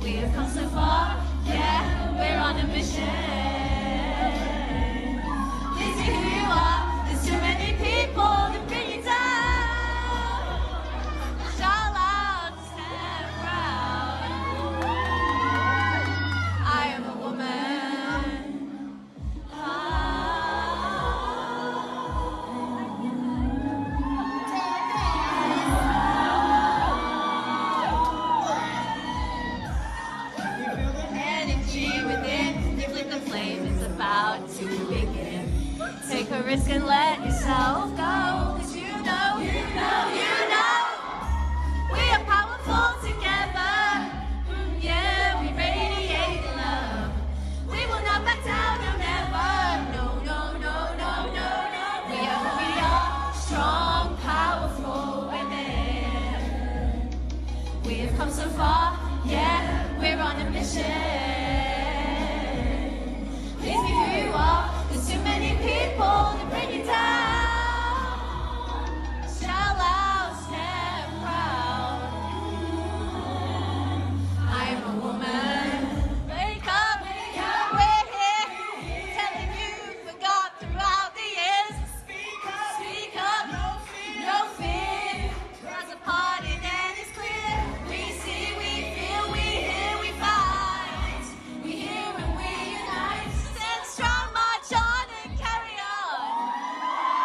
We have come so far, yeah, we're on a mission. Please be who you are, there's too many people to bring you down. Shout out, stand proud. I am a woman. Energy within, you flip the flame, it's about to begin. Take a risk and let yourself go, 'cause you know, we are powerful together. Yeah, we radiate love. We will not back down, no, never. No, no, no, no, no, no. We are who we are, strong, powerful women. We have come so far, yeah, we're on a mission. Please be who you are, there's too many people to bring you down. Shout out, stand proud. I'm a woman. Wake up, we're here, telling you we forgot throughout the years. Speak up, no fear. There's a party that is clear. We see, we feel, we hear, we fight. We hear and we unite. Stand strong, march on and carry on.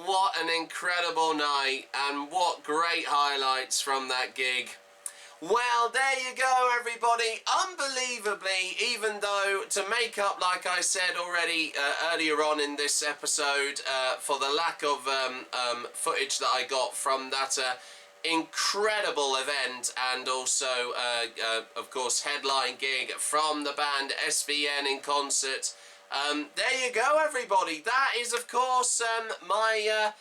what an incredible night, and what great highlights from that gig. Well, there you go, everybody. Unbelievably, even though to make up, like I said already earlier on in this episode, for the lack of footage that I got from that incredible event, and also, of course, headline gig from the band SVN in concert. There you go, everybody. That is, of course, my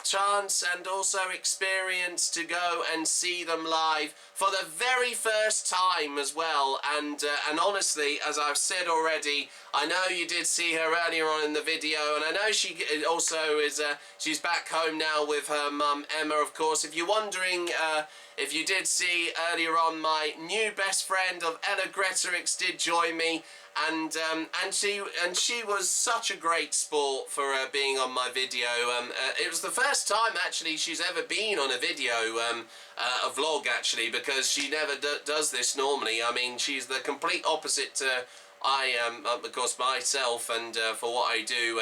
chance and also experience to go and see them live for the very first time as well. And honestly, as I've said already, I know you did see her earlier on in the video, and I know she also is she's back home now with her mum Emma, of course. If you're wondering, if you did see earlier on, my new best friend of Ella Gretorix did join me, and she was such a great sport for being on my video. It was the first time actually she's ever been on a video, a vlog actually, because she never does this normally. I mean, she's the complete opposite to I am, of course, myself, and for what I do,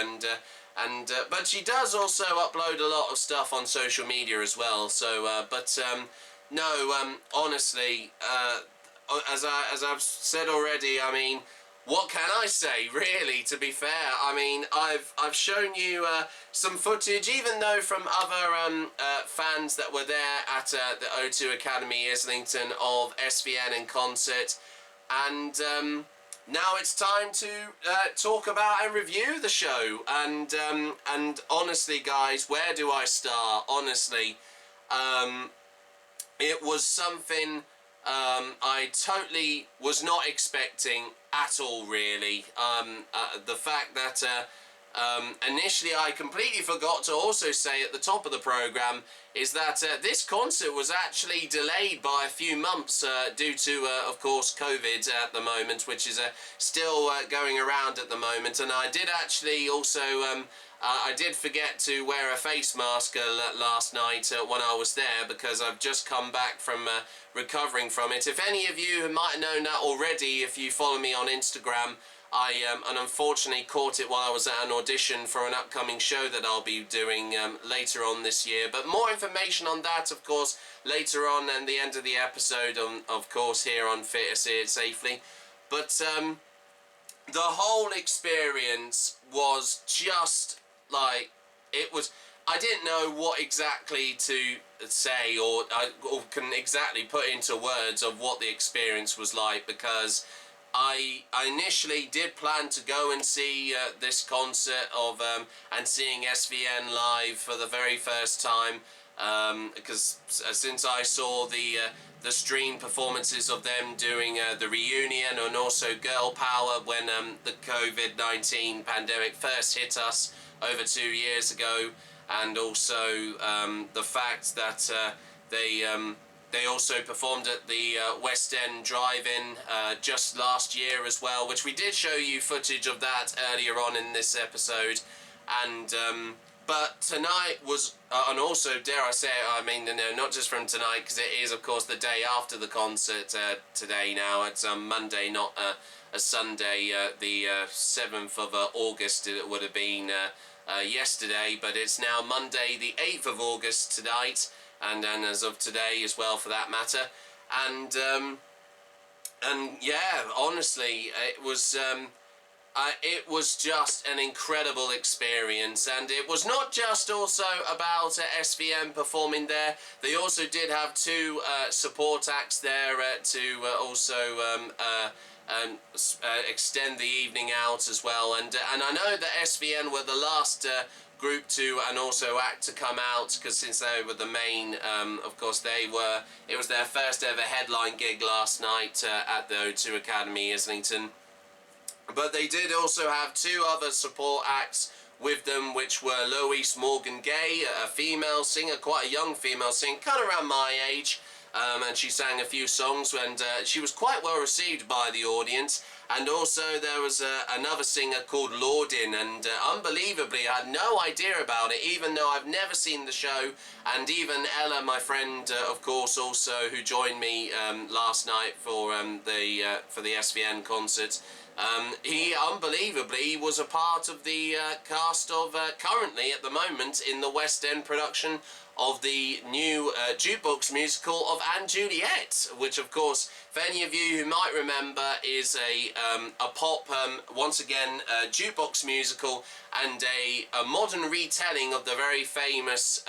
but she does also upload a lot of stuff on social media as well. So, no, honestly, as I've said already, I mean, what can I say, really, to be fair? I mean, I've shown you some footage, even though from other fans that were there at the O2 Academy Islington, of SVN in concert, and now it's time to talk about and review the show. And honestly, guys, where do I start? Honestly, it was something I totally was not expecting at all, really. The fact that initially I completely forgot to also say at the top of the programme is that this concert was actually delayed by a few months due to, of course, COVID at the moment, which is still going around at the moment. And I did actually also I did forget to wear a face mask last night when I was there, because I've just come back from recovering from it. If any of you might have known that already, if you follow me on Instagram, I unfortunately caught it while I was at an audition for an upcoming show that I'll be doing later on this year. But more information on that, of course, later on and the end of the episode, of course, here on TheatreSeeItSafely. But the whole experience was just like, it was, I didn't know what exactly to say or can exactly put into words of what the experience was like, because I initially did plan to go and see this concert of and seeing SVN live for the very first time, because since I saw the stream performances of them doing the reunion, and also Girl Power when the COVID-19 pandemic first hit us over 2 years ago, and also the fact that they also performed at the West End Drive-In just last year as well, which we did show you footage of that earlier on in this episode. And but tonight was, and also, dare I say it, I mean, not just from tonight, because it is, of course, the day after the concert today now. It's Monday, not a Sunday, the 7th of August it would have been yesterday, but it's now Monday, the 8th of August tonight, and as of today as well, for that matter. And yeah, honestly, it was just an incredible experience. And it was not just also about SVN performing there. They also did have two support acts there to also extend the evening out as well. And I know that SVN were the last group to, and also act to come out, because since they were the main, of course it was their first ever headline gig last night at the O2 Academy Islington. But they did also have two other support acts with them, which were Louise Morgan-Gay, a female singer, quite a young female singer, kind of around my age, and she sang a few songs, and she was quite well received by the audience. And also there was another singer called Lordin, and unbelievably I had no idea about it, even though I've never seen the show. And even Ella, my friend, of course, also, who joined me last night for the SVN concert, He unbelievably was a part of the cast of currently at the moment in the West End production of the new jukebox musical of Anne Juliet, which of course, for any of you who might remember, is a pop, once again, jukebox musical and a modern retelling of the very famous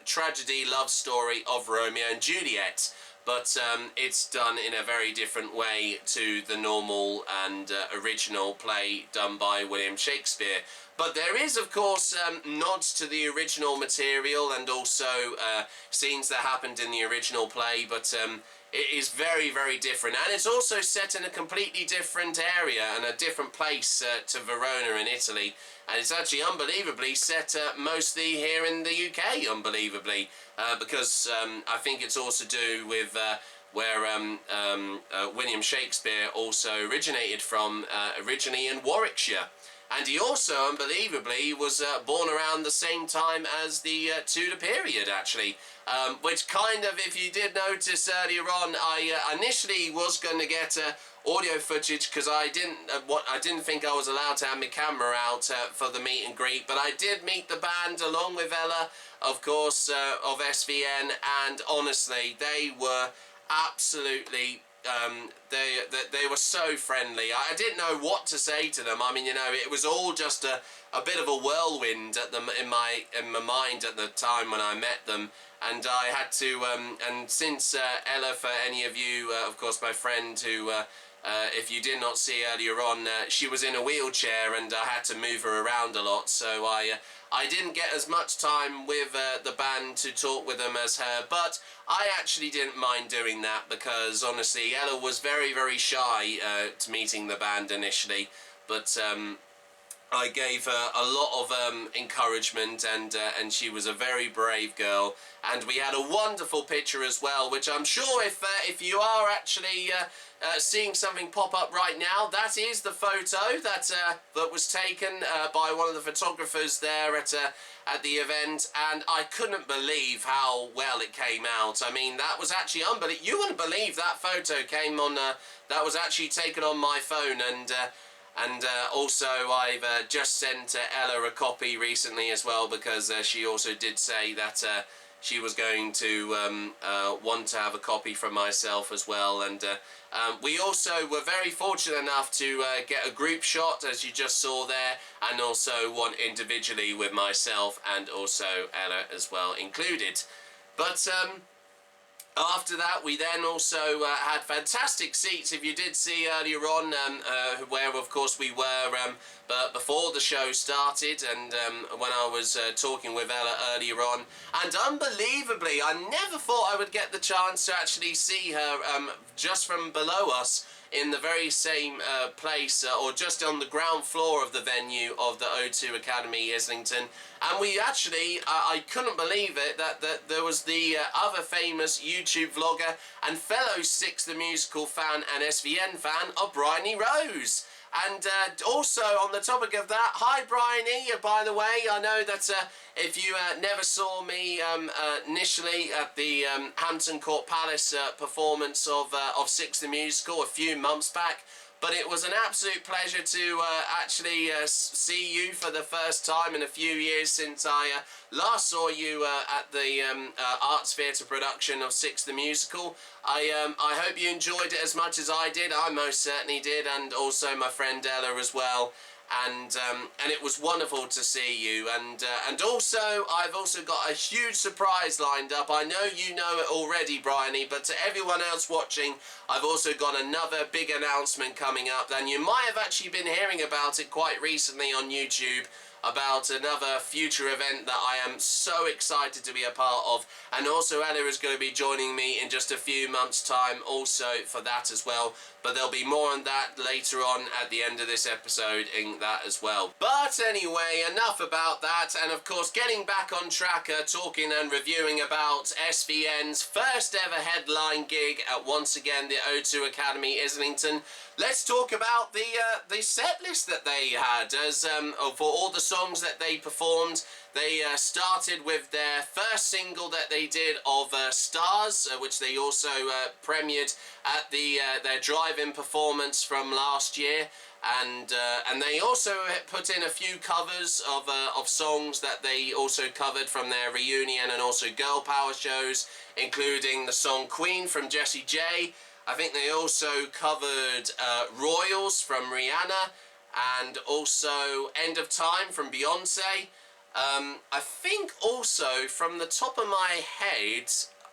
tragedy love story of Romeo and Juliet. But it's done in a very different way to the normal and original play done by William Shakespeare. But there is, of course, nods to the original material and also scenes that happened in the original play, but it is very, very different. And it's also set in a completely different area and a different place to Verona in Italy. And it's actually unbelievably set mostly here in the UK, unbelievably, because I think it's also to do with where William Shakespeare also originated from, originally in Warwickshire. And he also, unbelievably, was born around the same time as the Tudor period, actually. Which kind of, if you did notice earlier on, I initially was going to get audio footage because I didn't think I was allowed to have my camera out for the meet and greet. But I did meet the band along with Ella, of course, of SVN, and honestly, they were absolutely. They were so friendly. I didn't know what to say to them. I mean, you know, it was all just a bit of a whirlwind at in my mind at the time when I met them, and I had to. And since Ella, for any of you, of course, my friend who. If you did not see earlier on, she was in a wheelchair and I had to move her around a lot, so I didn't get as much time with the band to talk with them as her, but I actually didn't mind doing that because honestly Ella was very, very shy to meeting the band initially, but I gave her a lot of encouragement, and she was a very brave girl, and we had a wonderful picture as well, which I'm sure if you are actually seeing something pop up right now, that is the photo that was taken by one of the photographers there at the event, and I couldn't believe how well it came out. I mean, that was actually unbelievable. You wouldn't believe that photo came on, that was actually taken on my phone, and also I've just sent Ella a copy recently as well, because she also did say that she was going to want to have a copy from myself as well, and we also were very fortunate enough to get a group shot, as you just saw there, and also one individually with myself and also Ella as well included. But after that, we then also had fantastic seats, if you did see earlier on, where of course we were but before the show started, and when I was talking with Ella earlier on, and unbelievably, I never thought I would get the chance to actually see her just from below us in the very same place, or just on the ground floor of the venue of the O2 Academy, Islington. And we actually, I couldn't believe it, that there was the other famous YouTube vlogger and fellow Six the Musical fan and SVN fan of Bryony Rose. And also on the topic of that, hi Bryony, by the way, I know that if you never saw me initially at the Hampton Court Palace performance of Six the Musical a few months back, but it was an absolute pleasure to actually see you for the first time in a few years since I last saw you at the Arts Theatre production of Six the Musical. I hope you enjoyed it as much as I did. I most certainly did, and also my friend Ella as well. And it was wonderful to see you, and also I've also got a huge surprise lined up. I know you know it already, Bryony, but to everyone else watching, I've also got another big announcement coming up, and you might have actually been hearing about it quite recently on YouTube, about another future event that I am so excited to be a part of, and also Ella is going to be joining me in just a few months' time also for that as well, but there'll be more on that later on at the end of this episode in that as well. But anyway, enough about that, and of course getting back on track, talking and reviewing about SVN's first ever headline gig at once again the O2 Academy Islington. Let's talk about the set list that they had, as for all the songs that they performed. They started with their first single that they did of Stars, which they also premiered at their drive-in performance from last year. and they also put in a few covers of songs that they also covered from their reunion and also girl power shows, including the song Queen from Jessie J. I think they also covered Royals from Rihanna, and also End of Time from Beyonce. I think also, from the top of my head,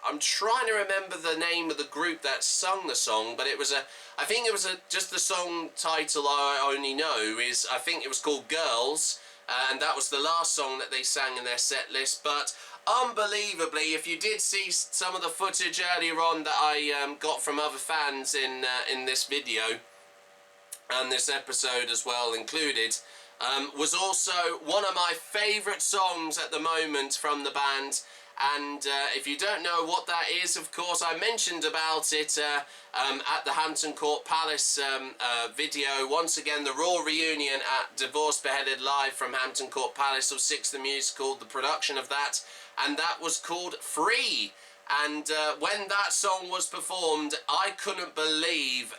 I'm trying to remember the name of the group that sung the song, but I think it was just the song title I only know is, I think it was called Girls, and that was the last song that they sang in their set list. But unbelievably, if you did see some of the footage earlier on that I got from other fans in this video, and this episode as well included, was also one of my favourite songs at the moment from the band. And if you don't know what that is, of course, I mentioned about it at the Hampton Court Palace video. Once again, the Raw reunion at Divorced Beheaded Live from Hampton Court Palace of Six the Musical, the production of that, and that was called Free. And when that song was performed, I couldn't believe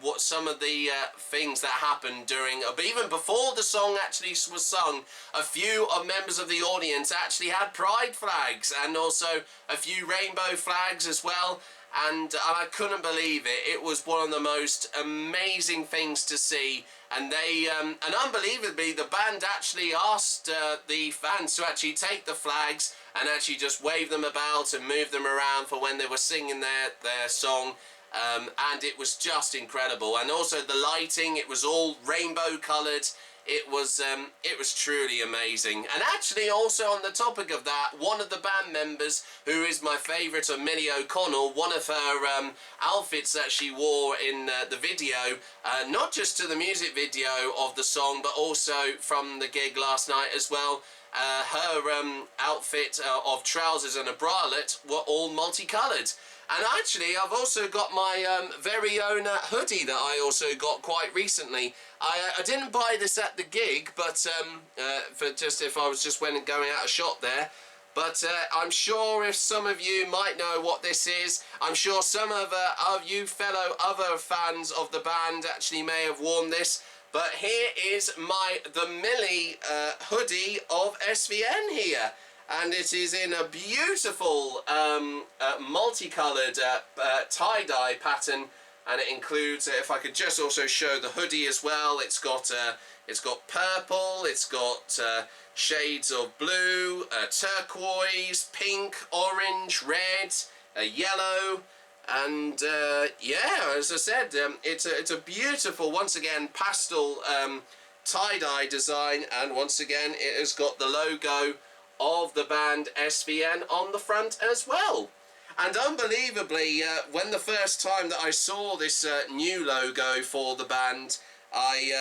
what some of the things that happened during, but even before the song actually was sung, a few members of the audience actually had pride flags and also a few rainbow flags as well. And I couldn't believe it. It was one of the most amazing things to see. And they, and unbelievably, the band actually asked the fans to actually take the flags and actually just wave them about and move them around for when they were singing their song. And it was just incredible. And also the lighting, it was all rainbow coloured. It was truly amazing. And actually, also on the topic of that, one of the band members, who is my favourite of Millie O'Connell, one of her outfits that she wore in the video, not just to the music video of the song, but also from the gig last night as well, her outfit of trousers and a bralette were all multicoloured. And actually, I've also got my very own hoodie that I also got quite recently. I didn't buy this at the gig, but for just if I was just going out of shop there. But I'm sure if some of you might know what this is, I'm sure some of you fellow other fans of the band actually may have worn this. But here is the Millie hoodie of SVN here. And it is in a beautiful multicoloured tie-dye pattern, and it includes, if I could just also show the hoodie as well, it's got purple, it's got shades of blue, turquoise, pink, orange, red, yellow, and yeah, as I said, it's a beautiful, once again, pastel tie-dye design, and once again it has got the logo of the band SVN on the front as well. And unbelievably, when the first time that I saw this new logo for the band, I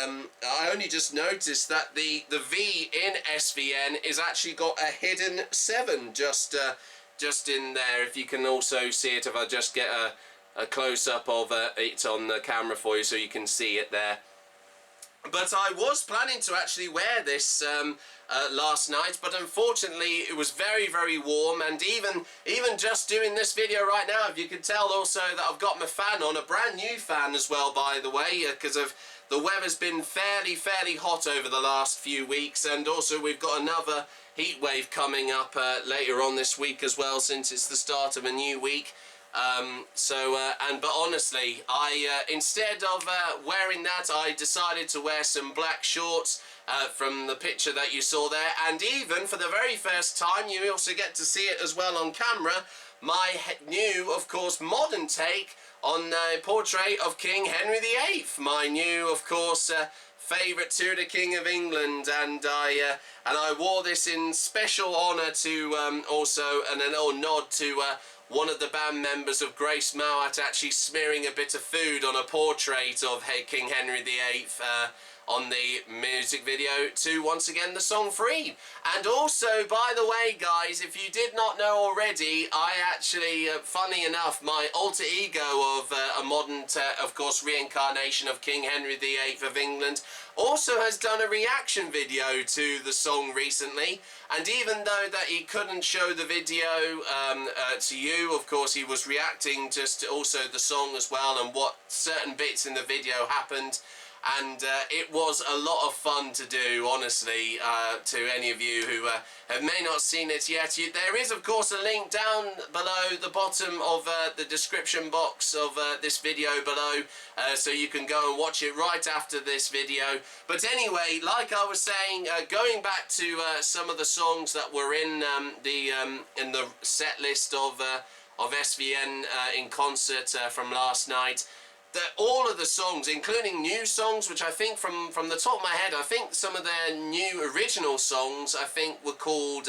only just noticed that the V in SVN is actually got a hidden 7 just in there. If you can also see it, if I just get a close-up of it on the camera for you so you can see it there. But I was planning to actually wear this last night, but unfortunately it was very, very warm, and even just doing this video right now, if you can tell also that I've got my fan on, a brand new fan as well, by the way, because of the weather's been fairly hot over the last few weeks, and also we've got another heat wave coming up later on this week as well, since it's the start of a new week. But honestly, I instead of wearing that, I decided to wear some black shorts from the picture that you saw there, and even for the very first time, you also get to see it as well on camera, my new, of course, modern take on the portrait of King Henry VIII, my new, of course, favourite Tudor King of England, and I wore this in special honour to also, and a little nod to one of the band members of Grace Mowat actually smearing a bit of food on a portrait of King Henry VIII on the music video to, once again, the song Free. And also, by the way, guys, if you did not know already, I actually, funny enough, my alter ego of a modern, of course, reincarnation of King Henry VIII of England also has done a reaction video to the song recently, and even though that he couldn't show the video to you, of course he was reacting just to also the song as well and what certain bits in the video happened. and it was a lot of fun to do, honestly, to any of you who may not seen it yet. There is, of course, a link down below the bottom of the description box of this video below, so you can go and watch it right after this video. But anyway, like I was saying, going back to some of the songs that were in the set list of SVN in concert from last night, all of the songs, including new songs, which I think from the top of my head, I think some of their new original songs, I think were called,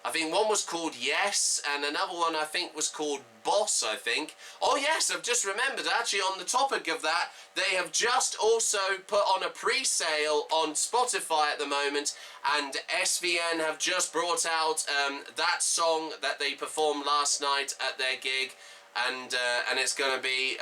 I think one was called Yes, and another one I think was called Boss, I think. Oh yes, I've just remembered, actually, on the topic of that, they have just also put on a pre-sale on Spotify at the moment, and SVN have just brought out that song that they performed last night at their gig. And it's going to be,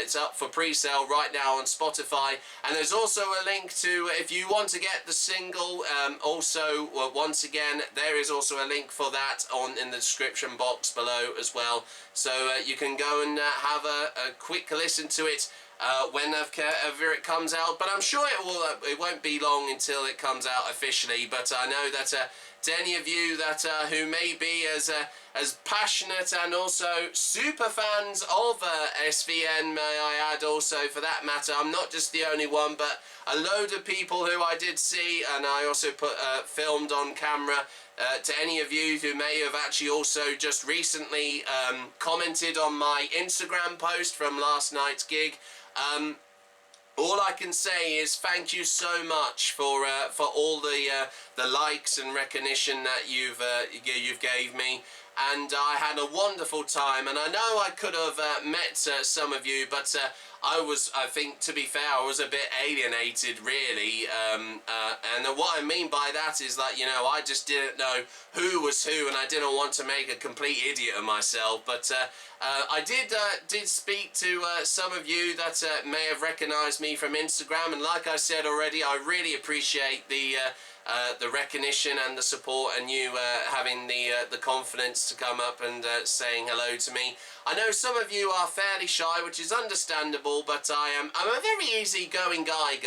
it's up for pre-sale right now on Spotify. And there's also a link to, if you want to get the single, also, once again, there is also a link for that in the description box below as well. So you can go and have a quick listen to it whenever it comes out. But I'm sure it won't be long until it comes out officially. But I know that to any of you that who may be as passionate and also super fans of SVN, may I add also for that matter, I'm not just the only one, but a load of people who I did see, and I also put filmed on camera. To any of you who may have actually also just recently commented on my Instagram post from last night's gig, all I can say is thank you so much for all the likes and recognition that you've gave me, and I had a wonderful time. And I know I could have met some of you, but I think, to be fair, I was a bit alienated, really. And what I mean by that is that, you know, I just didn't know who was who, and I didn't want to make a complete idiot of myself. But I did speak to some of you that may have recognised me from Instagram, and like I said already, I really appreciate the recognition and the support, and you having the confidence to come up and saying hello to me. I know some of you are fairly shy, which is understandable, but I'm a very easygoing guy,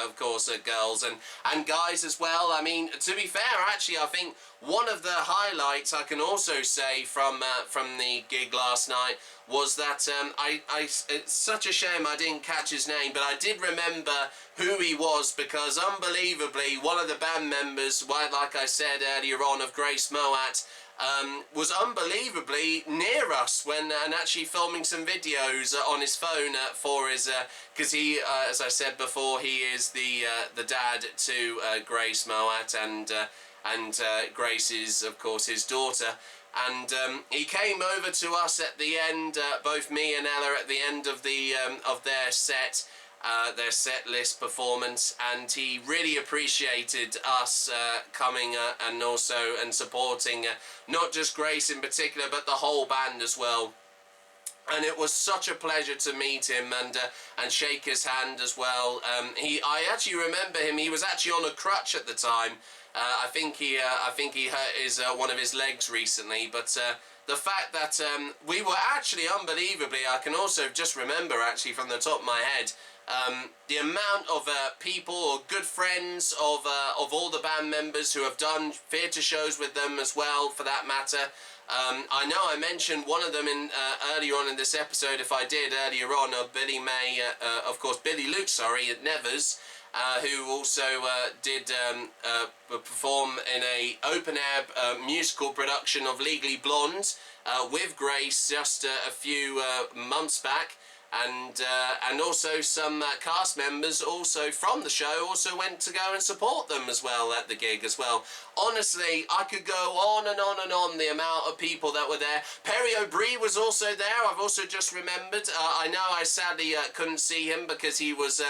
of course, girls and guys as well. I mean, to be fair, actually, I think one of the highlights I can also say from the gig last night was that it's such a shame I didn't catch his name, but I did remember who he was, because unbelievably one of the band members, like I said earlier on, of Grace Moat, was unbelievably near us and actually filming some videos on his phone for his, because he, as I said before, he is the dad to Grace Moat, and Grace is, of course, his daughter. And he came over to us at the end, both me and Ella, at the end of their set list performance, and he really appreciated us coming and supporting not just Grace in particular, but the whole band as well. And it was such a pleasure to meet him and shake his hand as well. I actually remember him. He was actually on a crutch at the time. I think he hurt one of his legs recently, but the fact that we were actually unbelievably, I can also just remember actually from the top of my head, the amount of people or good friends of all the band members who have done theatre shows with them as well, for that matter. I know I mentioned one of them earlier on in this episode, if I did earlier on, of Billy Luke, at Nevers, who also did perform in a open-air musical production of Legally Blonde with Grace just a few months back. And also some cast members also from the show also went to go and support them as well at the gig as well. Honestly, I could go on and on and on the amount of people that were there. Perry O'Brien was also there. I've also just remembered. I know I sadly couldn't see him because he was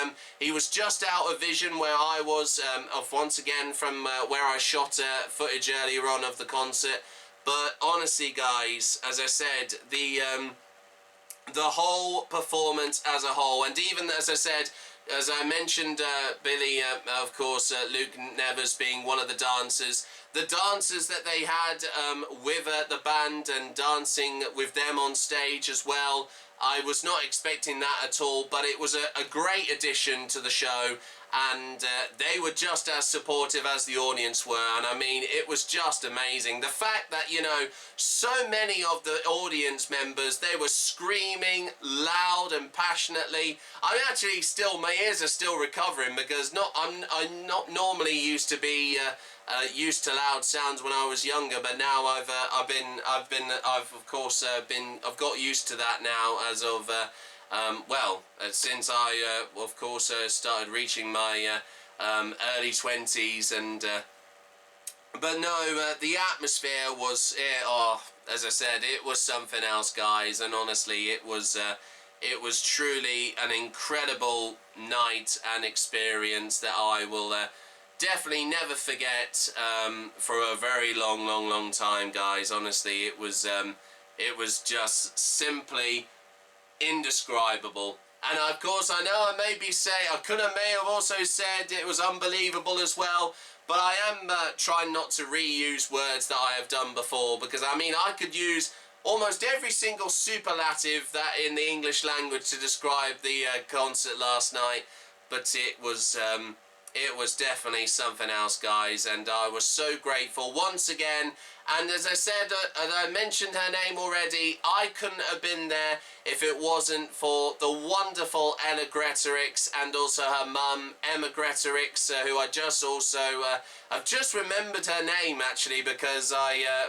just out of vision where I was, once again from where I shot footage earlier on of the concert. But honestly, guys, as I said, the whole performance as a whole, and even as I said, as I mentioned, Billy, of course, Luke Nevers being one of the dancers, the dancers that they had with the band and dancing with them on stage as well. I was not expecting that at all, but it was a great addition to the show, and they were just as supportive as the audience were, and I mean, it was just amazing. The fact that, you know, so many of the audience members, they were screaming loud and passionately. I'm actually still, my ears are still recovering, because I'm not normally used to be used to loud sounds when I was younger, but now I've got used to that now as of since I of course started reaching my early 20s, and but no, the atmosphere was as I said, it was something else, guys, and honestly it was truly an incredible night and experience that I will definitely never forget for a very long time, guys. Honestly, it was just simply indescribable. And of course, I know I may have also said it was unbelievable as well, but I am trying not to reuse words that I have done before, because I mean, I could use almost every single superlative that in the English language to describe the concert last night, but it was definitely something else, guys, and I was so grateful once again. And as I said, I mentioned her name already, I couldn't have been there if it wasn't for the wonderful Ella Gretorix and also her mum, Emma Gretorix, who I just also, I've just remembered her name actually, because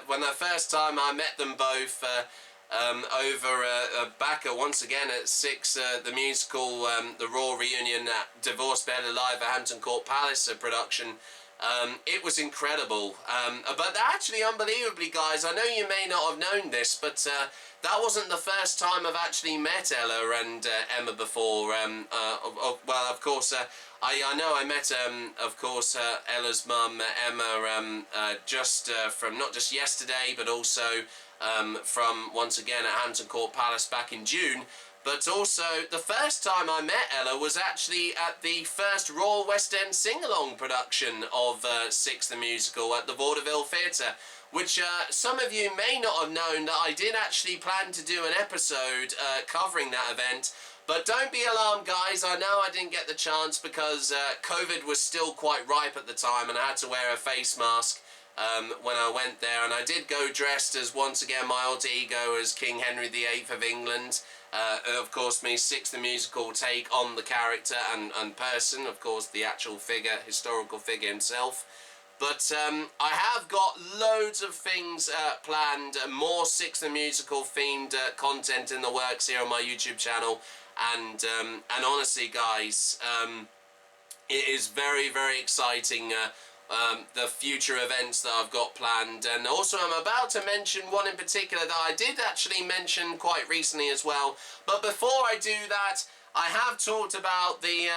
when the first time I met them both, back once again at 6, the musical, the Raw reunion at Divorce Bella Live at Hampton Court Palace production. It was incredible, but actually, unbelievably, guys, I know you may not have known this, but that wasn't the first time I've actually met Ella and Emma before. Well, of course, I know I met, of course, Ella's mum, Emma, just from not just yesterday, but also from, once again, at Hampton Court Palace back in June. But also, the first time I met Ella was actually at the first Royal West End sing-along production of Six the Musical at the Vaudeville Theatre, which some of you may not have known that I did actually plan to do an episode covering that event. But don't be alarmed, guys, I know I didn't get the chance because COVID was still quite ripe at the time and I had to wear a face mask when I went there. And I did go dressed as, once again, my alter ego as King Henry VIII of England. And of course, me Six the Musical take on the character and person, of course, the actual figure, historical figure himself. But I have got loads of things planned, more Six the Musical themed content in the works here on my YouTube channel. And honestly, guys, it is very, very exciting, the future events that I've got planned. And also I'm about to mention one in particular that I did actually mention quite recently as well. But before I do that, I have talked about the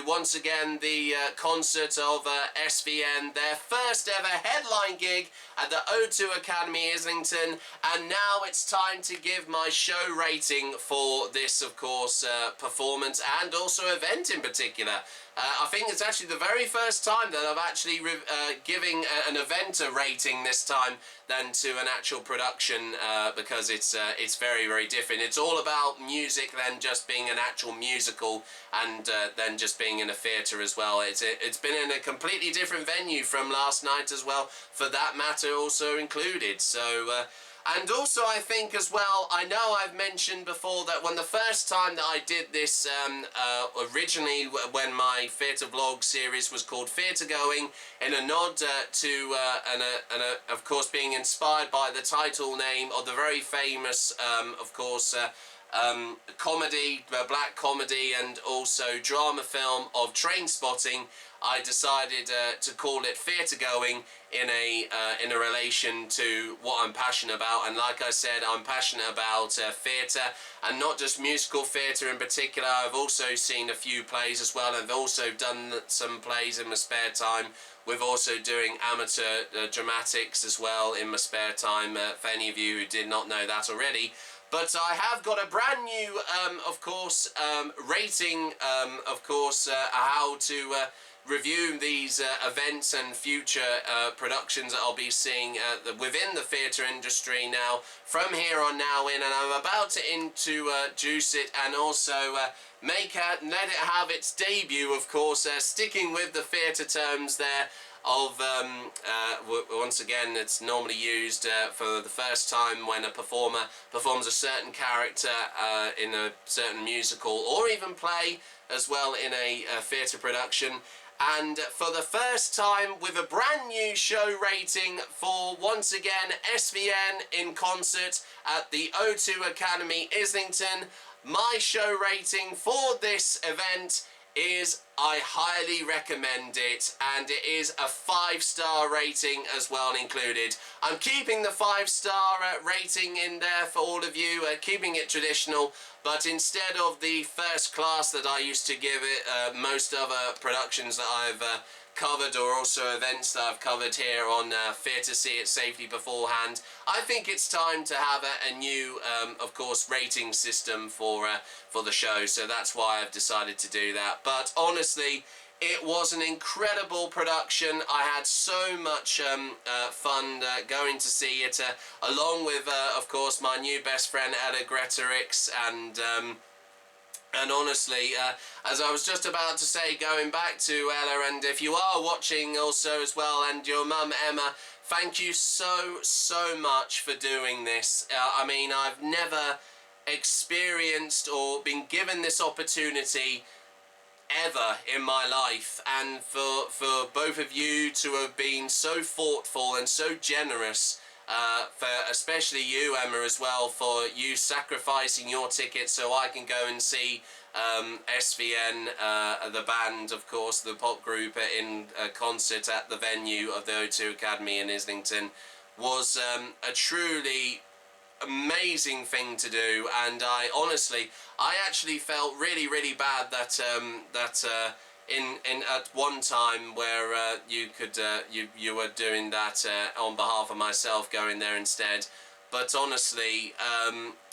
once again, the concert of SVN, their first ever headline gig at the O2 Academy, Islington, and now it's time to give my show rating for this, of course, performance and also event in particular. I think it's actually the very first time that I've actually giving an event a rating this time than to an actual production, because it's very, very different. It's all about music than just being an actual musical, and then just being in a theatre as well. It's been in a completely different venue from last night as well, for that matter also included. So and also I think as well, I know I've mentioned before that when the first time that I did this, originally when my theatre vlog series was called Theatre Going, in a nod to, of course being inspired by the title name of the very famous, of course, comedy, black comedy and also drama film of Trainspotting, I decided to call it Theatre Going in a relation to what I'm passionate about. And like I said, I'm passionate about theatre, and not just musical theatre in particular. I've also seen a few plays as well, and I've also done some plays in my spare time, with also doing amateur dramatics as well in my spare time, for any of you who did not know that already. But I have got a brand new, of course, rating, of course, how to review these events and future productions that I'll be seeing within the theatre industry now from here on now in, and I'm about to introduce it and also let it have its debut, of course, sticking with the theatre terms there of once again, it's normally used for the first time when a performer performs a certain character in a certain musical or even play as well in a theatre production. And for the first time with a brand new show rating for, once again, SVN in concert at the O2 Academy Islington, my show rating for this event is I highly recommend it, and it is a 5-star rating as well included. I'm keeping the 5-star rating in there for all of you, keeping it traditional, but instead of the first class that I used to give it, most other productions that I've covered, or also events that I've covered here on Theatre See It Safely beforehand, I think it's time to have a new, of course, rating system for the show, so that's why I've decided to do that. But honestly, it was an incredible production. I had so much fun going to see it, along with, of course, my new best friend Ella Gretorix, and honestly, as I was just about to say, going back to Ella, and if you are watching also as well, and your mum Emma, thank you so much for doing this. I mean, I've never experienced or been given this opportunity ever in my life, and for both of you to have been so thoughtful and so generous, for especially you, Emma, as well, for you sacrificing your ticket so I can go and see SVN, the band, of course, the pop group, in a concert at the venue of the O2 Academy in Islington, was a truly amazing thing to do. And I actually felt really bad that in at one time where you were doing that on behalf of myself, going there instead. But honestly,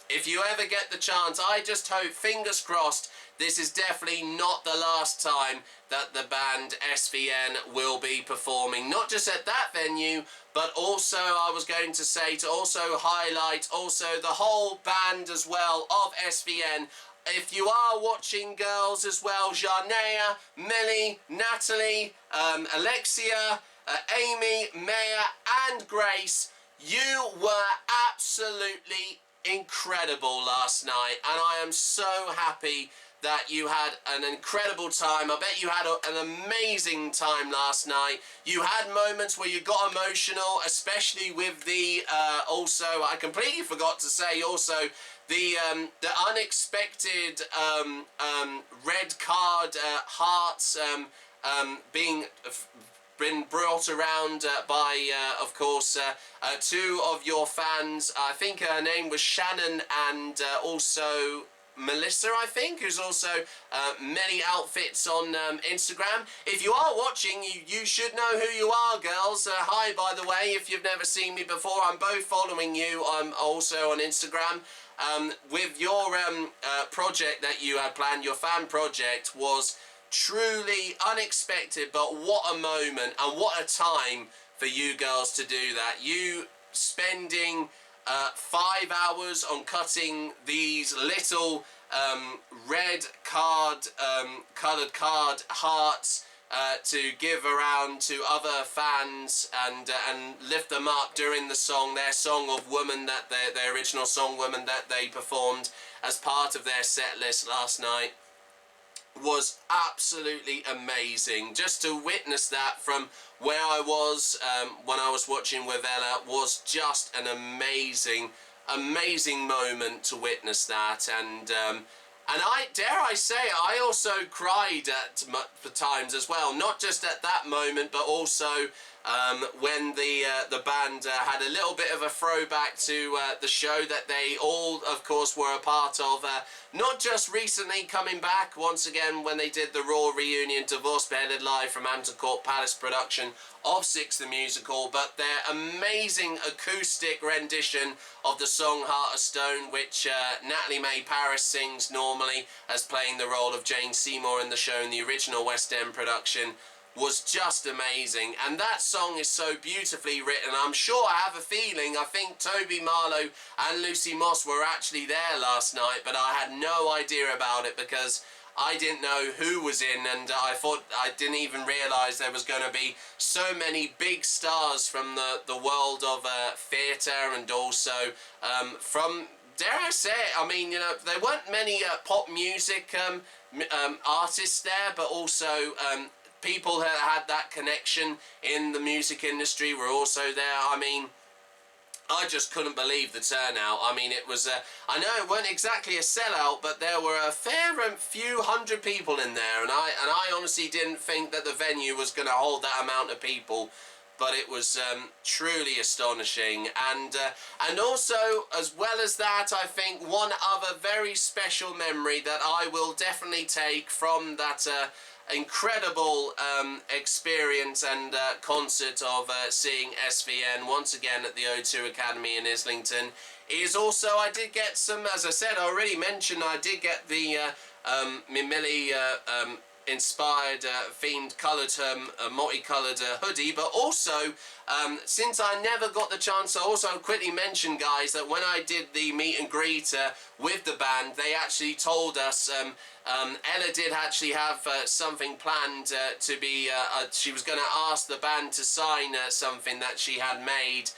if you ever get the chance, I just hope, fingers crossed, this is definitely not the last time that the band SVN will be performing, not just at that venue, but also, I was going to say, to also highlight also the whole band as well of SVN. If you are watching, girls, as well, Janea, Millie, Natalie, Alexia, Amy, Maya and Grace, you were absolutely incredible last night, and I am so happy that you had an incredible time. I bet you had an amazing time last night. You had moments where you got emotional, especially with the, also, I completely forgot to say also, the unexpected red card hearts being brought around by, of course, two of your fans. I think her name was Shannon, and also Melissa, I think, who's also many outfits on Instagram. If you are watching, you should know who you are, girls. Hi, by the way, if you've never seen me before, I'm both following you. I'm also on Instagram. With your project that you had planned, your fan project, was truly unexpected, but what a moment and what a time for you girls to do that. You spending 5 hours on cutting these little red card, coloured card hearts to give around to other fans and lift them up during the song, their song of Woman, that their original song Woman that they performed as part of their set list last night, was absolutely amazing. Just to witness that from where I was when I was watching with Ella was just an amazing moment to witness that. And I dare I say, I also cried at times as well, not just at that moment, but also when the band had a little bit of a throwback to the show that they all, of course, were a part of, not just recently coming back once again when they did the Raw reunion Divorce Beheaded Live from Hampton Court Palace production of Six the Musical, but their amazing acoustic rendition of the song Heart of Stone, which Natalie Mae Paris sings normally as playing the role of Jane Seymour in the show in the original West End production, was just amazing, and that song is so beautifully written. I'm sure, I think Toby Marlowe and Lucy Moss were actually there last night, but I had no idea about it because I didn't know who was in, and I didn't even realise there was going to be so many big stars from the world of theatre, and also from, dare I say it, I mean, you know, there weren't many pop music artists there, but also people who had that connection in the music industry were also there. I mean, I just couldn't believe the turnout. I mean, it was, I know it weren't exactly a sellout, but there were a fair few hundred people in there, and I honestly didn't think that the venue was going to hold that amount of people, but it was truly astonishing. And also, as well as that, I think one other very special memory that I will definitely take from that incredible experience and concert of seeing SVN once again at the O2 Academy in Islington is also, I did get some, as I said, I already mentioned, I did get the Mimilli inspired themed coloured multicoloured hoodie, but also since I never got the chance, I also quickly mention, guys, that when I did the meet and greet with the band, they actually told us Ella did actually have something planned to be, she was going to ask the band to sign something that she had made,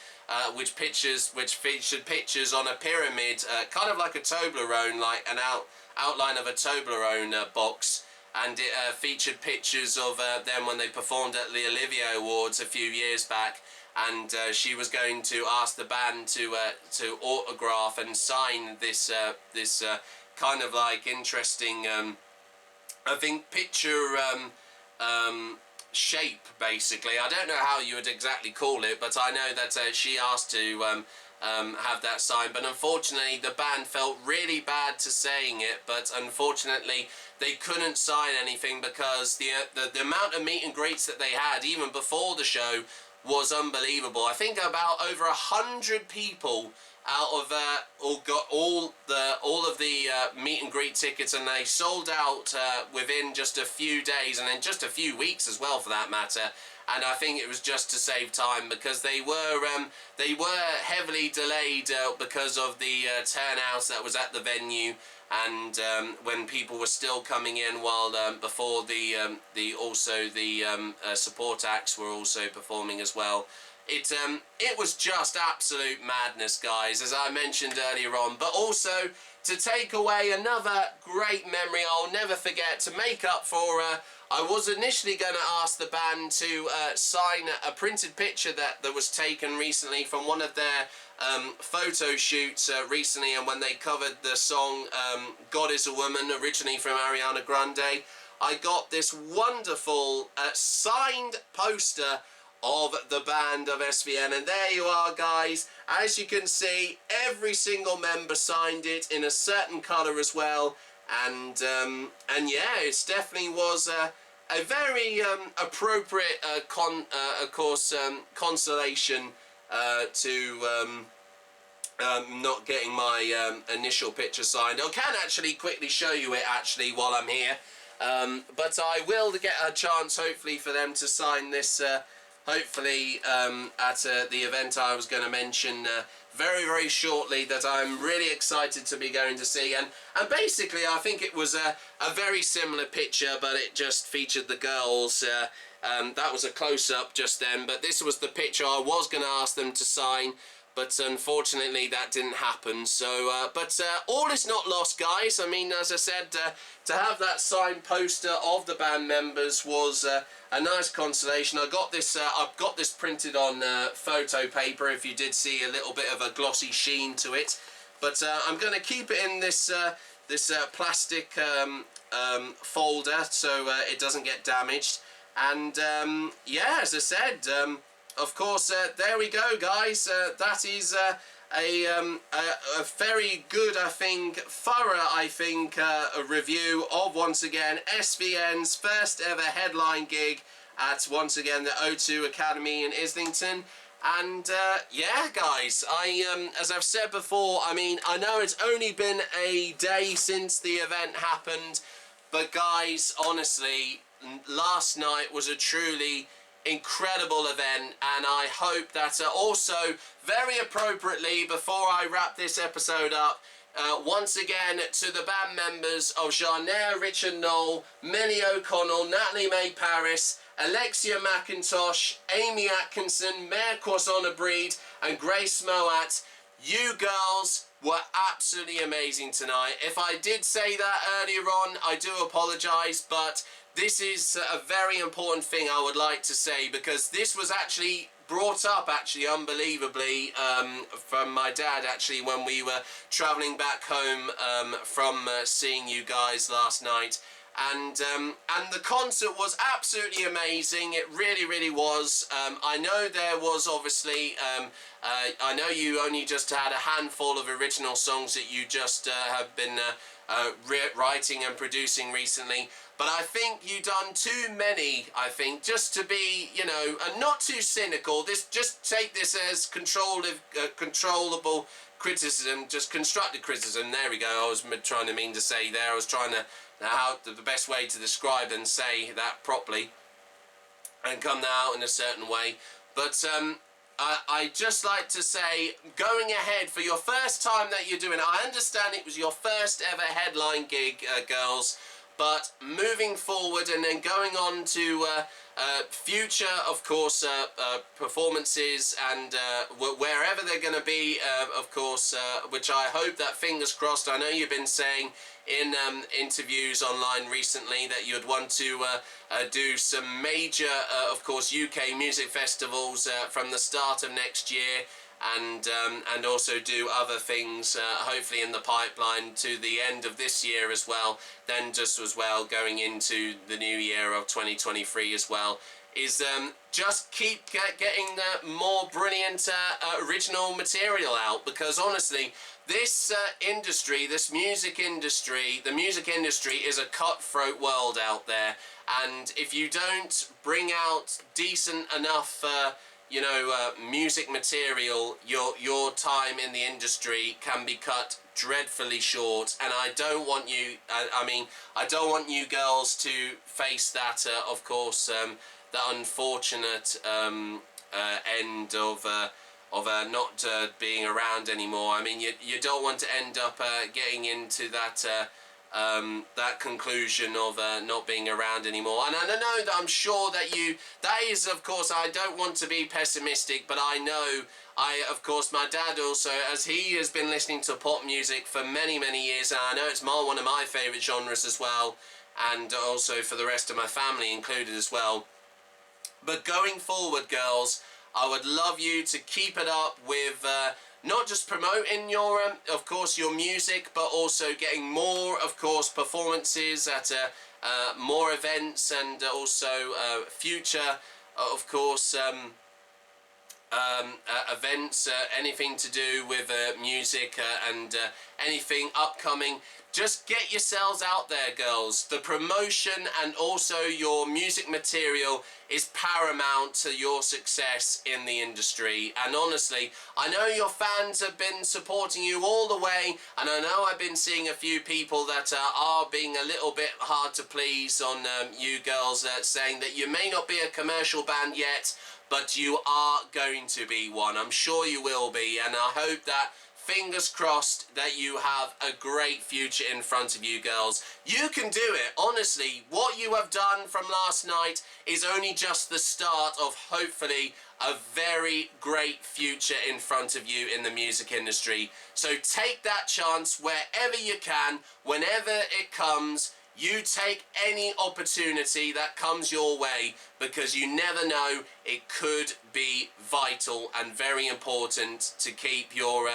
which featured pictures on a pyramid, kind of like a Toblerone, like an outline of a Toblerone box, and it featured pictures of them when they performed at the Olivier Awards a few years back, and she was going to ask the band to autograph and sign this kind of like interesting, I think, picture shape, basically. I don't know how you would exactly call it, but I know that she asked to have that signed, but unfortunately the band felt really bad to saying it, but unfortunately they couldn't sign anything because the amount of meet and greets that they had even before the show was unbelievable. I think about over 100 people out of got all of the meet and greet tickets, and they sold out within just a few days, and then just a few weeks as well, for that matter. And I think it was just to save time, because they were heavily delayed because of the turnout that was at the venue, and when people were still coming in while before the support acts were also performing as well. It was just absolute madness, guys, as I mentioned earlier on. But also, to take away another great memory I'll never forget, to make up for, I was initially going to ask the band to sign a printed picture that was taken recently from one of their photo shoots recently, and when they covered the song God Is a Woman, originally from Ariana Grande. I got this wonderful signed poster of the band of SVN, and there you are, guys. As you can see, every single member signed it in a certain colour as well, and yeah, it definitely was a very appropriate consolation to not getting my initial picture signed. I can actually quickly show you it actually while I'm here, but I will get a chance hopefully for them to sign this hopefully at the event I was going to mention very, very shortly, that I'm really excited to be going to see. And basically I think it was a very similar picture, but it just featured the girls. That was a close-up just then, but this was the picture I was going to ask them to sign, but unfortunately that didn't happen. So but all is not lost, guys. I mean, as I said, to have that signed poster of the band members was a nice consolation. I've got this printed on photo paper, if you did see a little bit of a glossy sheen to it, but I'm going to keep it in this plastic folder so it doesn't get damaged. And yeah, as I said, of course, there we go, guys. That is a very good, I think, thorough, I think, a review of, once again, SVN's first ever headline gig at, once again, the O2 Academy in Islington. And yeah, guys, as I've said before, I mean, I know it's only been a day since the event happened, But guys, honestly, last night was a truly incredible event, and I hope that also, very appropriately, before I wrap this episode up, once again to the band members of Jarnair, Richard-Noel, Millie O'Connell, Natalie May Paris, Alexia McIntosh, Amy Atkinson, Mayor Quansah-Breed and Grace Moat, you girls were absolutely amazing tonight. If I did say that earlier on, I do apologise, but this is a very important thing I would like to say, because this was actually brought up, unbelievably, from my dad, when we were travelling back home from seeing you guys last night. And the concert was absolutely amazing. It really, really was. I know there was obviously, I know you only just had a handful of original songs that you just have been writing and producing recently. But I think you done too many, I think, just to be, you know, not too cynical. Just take this as controllable criticism, just constructive criticism. There we go. I was trying to say there. I was trying to the best way to describe and say that properly and come out in a certain way. But I just like to say, going ahead for your first time that you're doing it, I understand it was your first ever headline gig, girls, but moving forward and then going on to future, of course, performances and wherever they're going to be, of course, which I hope that, fingers crossed, I know you've been saying in interviews online recently that you'd want to do some major, of course, UK music festivals from the start of next year, and also do other things, hopefully in the pipeline to the end of this year as well, then just as well going into the new year of 2023 as well, is just keep getting more brilliant original material out, because honestly, this industry, this music industry, the music industry is a cutthroat world out there, and if you don't bring out decent enough music material, your time in the industry can be cut dreadfully short, and I don't want you, I don't want you girls to face that, of course, the unfortunate end of not being around anymore. I mean, you don't want to end up getting into that that conclusion of not being around anymore. And I know that I'm sure that that is, of course, I don't want to be pessimistic, but I know, of course, my dad also, as he has been listening to pop music for many, many years, and I know it's one of my favourite genres as well, and also for the rest of my family included as well. But going forward, girls, I would love you to keep it up with not just promoting your, of course, your music, but also getting more, of course, performances at more events, and also future, of course, events, anything to do with music and anything upcoming. Just get yourselves out there, girls. The promotion and also your music material is paramount to your success in the industry. And honestly, I know your fans have been supporting you all the way, and I know I've been seeing a few people that are being a little bit hard to please on you girls, saying that you may not be a commercial band yet, but you are going to be one. I'm sure you will be, and I hope that, fingers crossed, that you have a great future in front of you, girls. You can do it. Honestly, what you have done from last night is only just the start of, hopefully, a very great future in front of you in the music industry. So take that chance wherever you can, whenever it comes. You take any opportunity that comes your way, because you never know, it could be vital and very important to keep your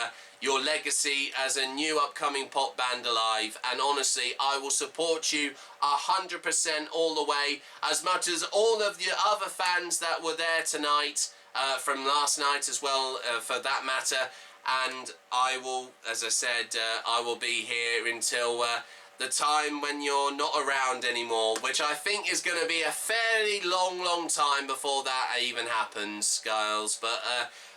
legacy as a new upcoming pop band alive. And honestly, I will support you 100% all the way, as much as all of the other fans that were there tonight, from last night as well, for that matter. And I will, as I said, I will be here until the time when you're not around anymore, which I think is going to be a fairly long time before that even happens, girls. But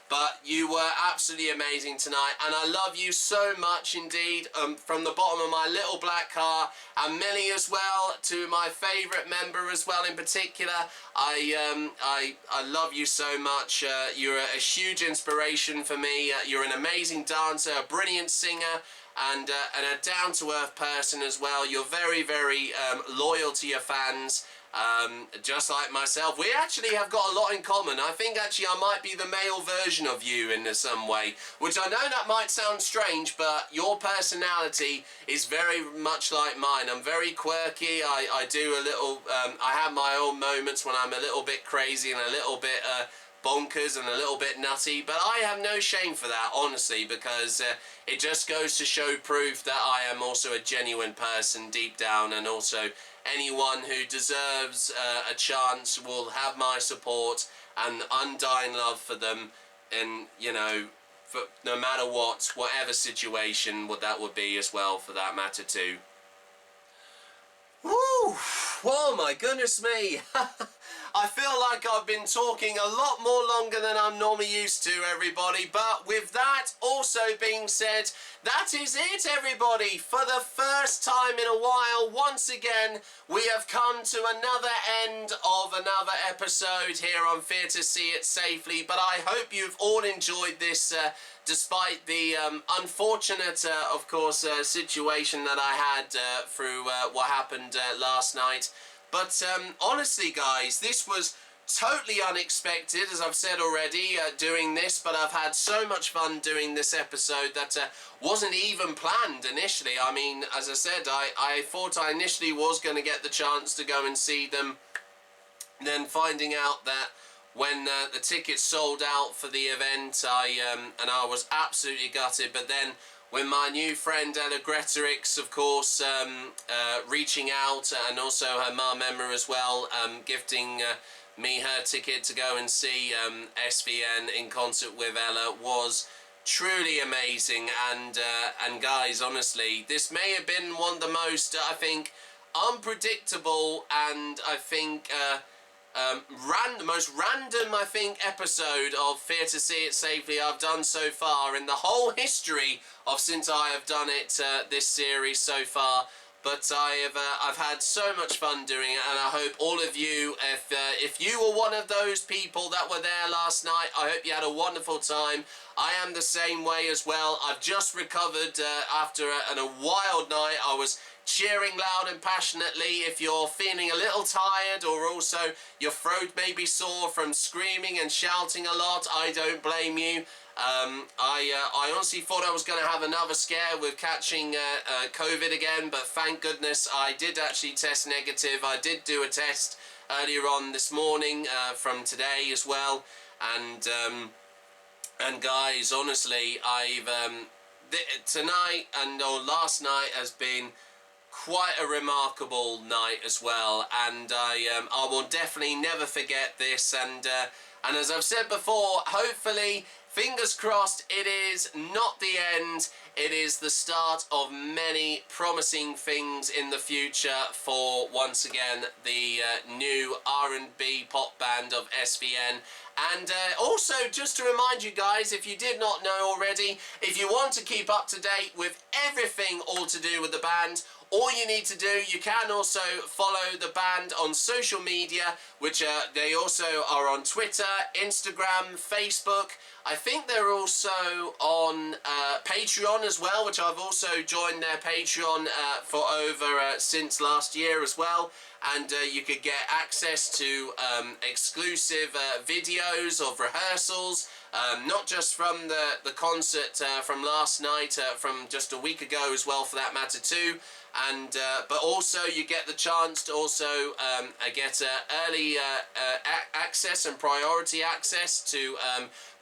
But you were absolutely amazing tonight, and I love you so much indeed, from the bottom of my little black car, and Millie as well, to my favourite member as well in particular. I love you so much. You're a huge inspiration for me. You're an amazing dancer, a brilliant singer, and a down-to-earth person as well. You're very, very loyal to your fans. Just like myself. We actually have got a lot in common. I think actually I might be the male version of you in some way, which I know that might sound strange, but your personality is very much like mine. I'm very quirky. I do a little, I have my own moments when I'm a little bit crazy and a little bit bonkers and a little bit nutty, but I have no shame for that, honestly, because it just goes to show proof that I am also a genuine person deep down, and also anyone who deserves a chance will have my support and undying love for them, and you know, for no matter what, whatever situation that would be as well, for that matter too. Woo! Oh my goodness me! I feel like I've been talking a lot more longer than I'm normally used to, everybody, but with that also being said, that is it, everybody. For the first time in a while, once again, we have come to another end of another episode here on Theatre See It Safely, but I hope you've all enjoyed this, despite the unfortunate, of course, situation that I had through what happened last night. But honestly, guys, this was totally unexpected, as I've said already, doing this, but I've had so much fun doing this episode that wasn't even planned initially. I mean, as I said, I thought I initially was going to get the chance to go and see them, then finding out that when the tickets sold out for the event, and I was absolutely gutted. But then when my new friend Ella Gretorix, of course, reaching out, and also her mum Emma as well, gifting me her ticket to go and see SVN in concert with Ella, was truly amazing. And guys, honestly, this may have been one of the most, I think, unpredictable and I think most random, I think, episode of Theatre See It Safely I've done so far in the whole history of since I have done it, this series so far. But I've had so much fun doing it, and I hope all of you, if you were one of those people that were there last night, I hope you had a wonderful time. I am the same way as well. I've just recovered after a wild night. I was cheering loud and passionately. If you're feeling a little tired, or also your throat may be sore from screaming and shouting a lot, I don't blame you. I honestly thought I was going to have another scare with catching COVID again, but thank goodness I did actually test negative. I did do a test earlier on this morning from today as well, and guys, honestly, tonight and last night has been quite a remarkable night as well, and I will definitely never forget this. And as I've said before, hopefully, fingers crossed, it is not the end. It is the start of many promising things in the future for, once again, the new R&B pop band of SVN. And also, just to remind you guys, if you did not know already, if you want to keep up to date with everything all to do with the band, all you need to do, you can also follow the band on social media, which they also are on Twitter, Instagram, Facebook. I think they're also on Patreon as well, which I've also joined their Patreon for over since last year as well. And you could get access to exclusive videos of rehearsals, not just from the concert from last night, from just a week ago as well, for that matter too. And but also you get the chance to also get early access and priority access to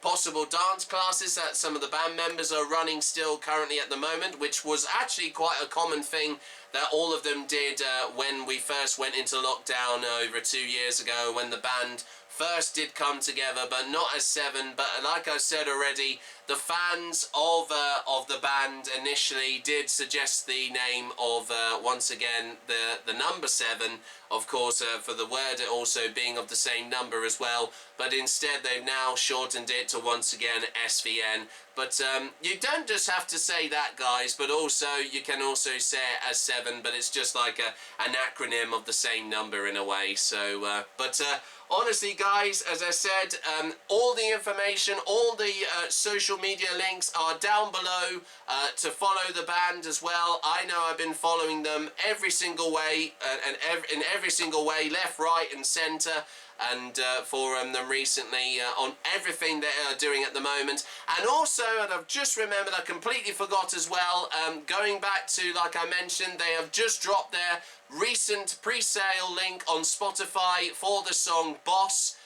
possible dance classes that some of the band members are running still currently at the moment, which was actually quite a common thing that all of them did when we first went into lockdown over 2 years ago, when the band first did come together, but not as seven. But like I said already, the fans of the band initially did suggest the name of once again the number 7, of course, for the word also being of the same number as well, but instead they've now shortened it to once again SVN. But you don't just have to say that, guys, but also you can also say it as 7, but it's just like an acronym of the same number in a way. So honestly, guys, as I said, all the information, all the social media links are down below to follow the band as well. I know I've been following them every single way, in every single way, left, right and centre, and forum them recently on everything they are doing at the moment. And also, and I've just remembered, I completely forgot as well, going back to, like I mentioned, they have just dropped their recent pre-sale link on Spotify for the song Boss,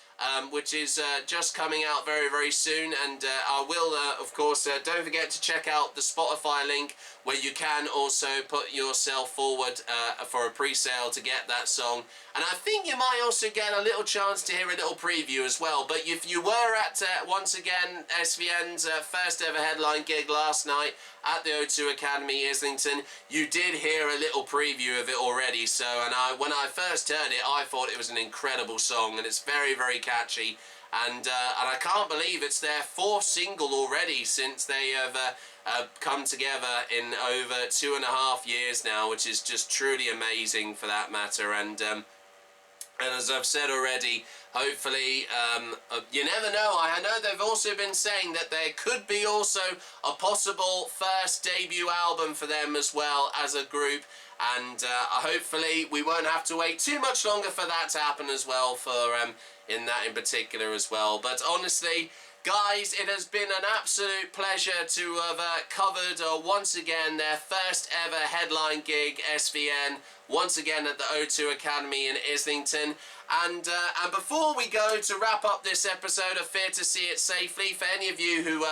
which is just coming out very, very soon. And I will, of course, don't forget to check out the Spotify link, where you can also put yourself forward for a pre-sale to get that song. And I think you might also get a little chance to hear a little preview as well. But if you were at, once again, SVN's first ever headline gig last night at the O2 Academy, Islington, you did hear a little preview of it already. So, and when I first heard it, I thought it was an incredible song, and it's very, very catchy. And I can't believe it's their 4th single already since they have come together in over 2.5 years now, which is just truly amazing for that matter. And as I've said already, hopefully, you never know. I know they've also been saying that there could be also a possible first debut album for them as well as a group. And hopefully we won't have to wait too much longer for that to happen as well, for in that in particular as well. But honestly, guys, it has been an absolute pleasure to have covered once again their first ever headline gig, SVN, once again at the O2 Academy in Islington. And before we go to wrap up this episode of Fear to See It Safely, for any of you who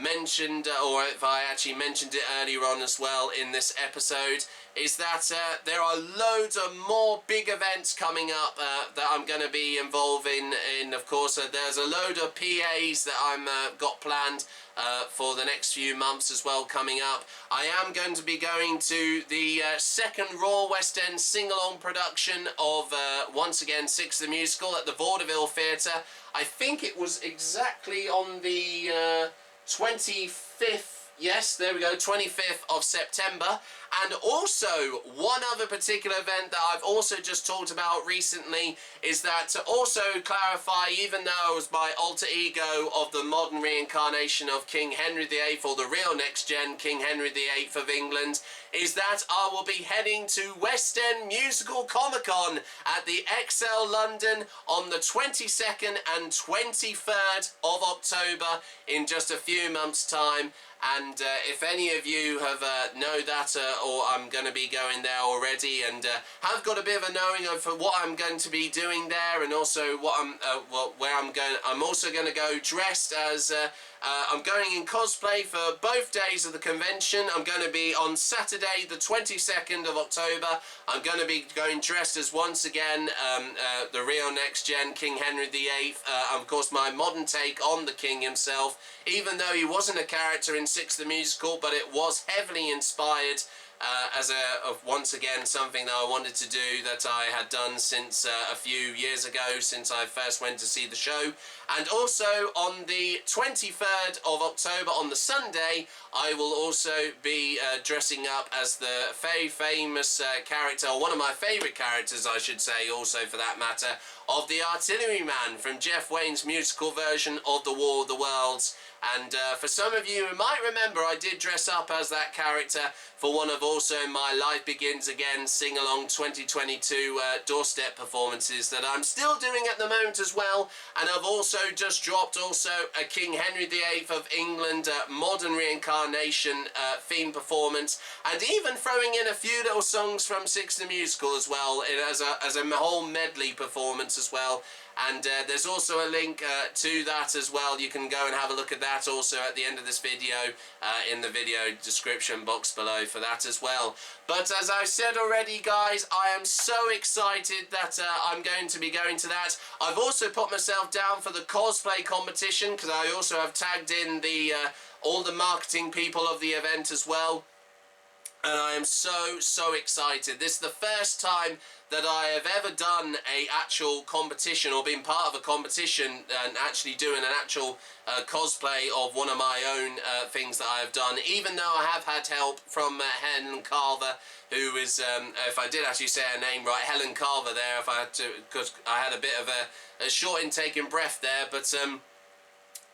mentioned, or if I actually mentioned it earlier on as well in this episode, is that there are loads of more big events coming up that I'm going to be involved in. Of course, there's a load of PAs that I'm got planned for the next few months as well coming up. I am going to be going to the second Royal West End sing-along production of once again Six the Musical at the Vaudeville Theatre. I think it was exactly on the 25th. Yes, there we go, 25th of September. And also, one other particular event that I've also just talked about recently is that, to also clarify, even though it was my alter ego of the modern reincarnation of King Henry VIII, or the real next-gen King Henry VIII of England, is that I will be heading to West End Musical Comic-Con at the XL London on the 22nd and 23rd of October in just a few months' time. And if any of you have know that, or I'm going to be going there already, and have got a bit of a knowing of what I'm going to be doing there, and also what where I'm going. I'm also going to go dressed as. I'm going in cosplay for both days of the convention. I'm going to be on Saturday the 22nd of October. I'm going to be going dressed as, once again, the real next-gen King Henry VIII. Of course, my modern take on the King himself, even though he wasn't a character in Six the Musical, but it was heavily inspired as once again something that I wanted to do, that I had done since a few years ago, since I first went to see the show. And also on the 23rd of October, on the Sunday, I will also be dressing up as the very famous character, or one of my favourite characters I should say, also for that matter, of the Artilleryman from Jeff Wayne's musical version of The War of the Worlds. And for some of you who might remember, I did dress up as that character for one of also my Life Begins Again sing-along 2022 doorstep performances that I'm still doing at the moment as well. And I've also just dropped also a King Henry VIII of England modern reincarnation theme performance, and even throwing in a few little songs from Six the Musical as well, as a whole medley performance as well. And there's also a link to that as well. You can go and have a look at that also at the end of this video, in the video description box below for that as well. But as I said already, guys, I am so excited that I'm going to be going to that. I've also put myself down for the cosplay competition, because I also have tagged in the all the marketing people of the event as well. And I am so excited. This is the first time that I have ever done a actual competition or been part of a competition and actually doing an actual cosplay of one of my own things that I have done, even though I have had help from Helen Carver, who is, if I did actually say her name right, Helen Carver there, if I had to, because I had a bit of a short intake in breath there, but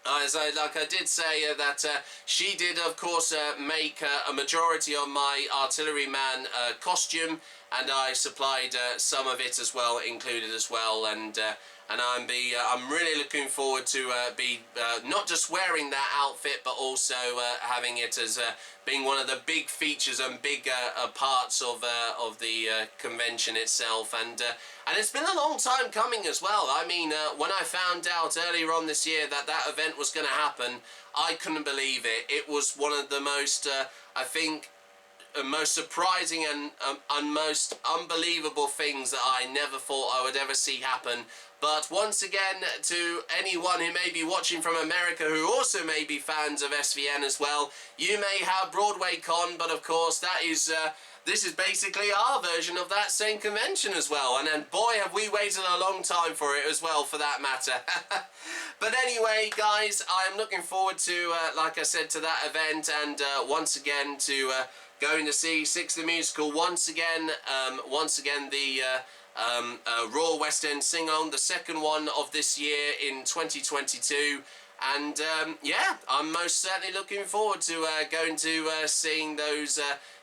like I did say, that she did, of course, make a majority of my artilleryman costume, and I supplied some of it as well, included as well, and I'm really looking forward to be not just wearing that outfit, but also having it as being one of the big features and big parts of the convention itself, and it's been a long time coming as well. I mean, when I found out earlier on this year that that event was going to happen, I couldn't believe it. It was one of the most, I think, most surprising and most unbelievable things that I never thought I would ever see happen. But once again, to anyone who may be watching from America who also may be fans of SVN as well, you may have Broadway Con, but of course that is this is basically our version of that same convention as well, and then boy have we waited a long time for it as well, for that matter. But anyway guys, I am looking forward to, like I said, to that event, and once again to going to see Six the Musical once again the Royal West End Sing-On, the second one of this year in 2022. And yeah, I'm most certainly looking forward to going to seeing those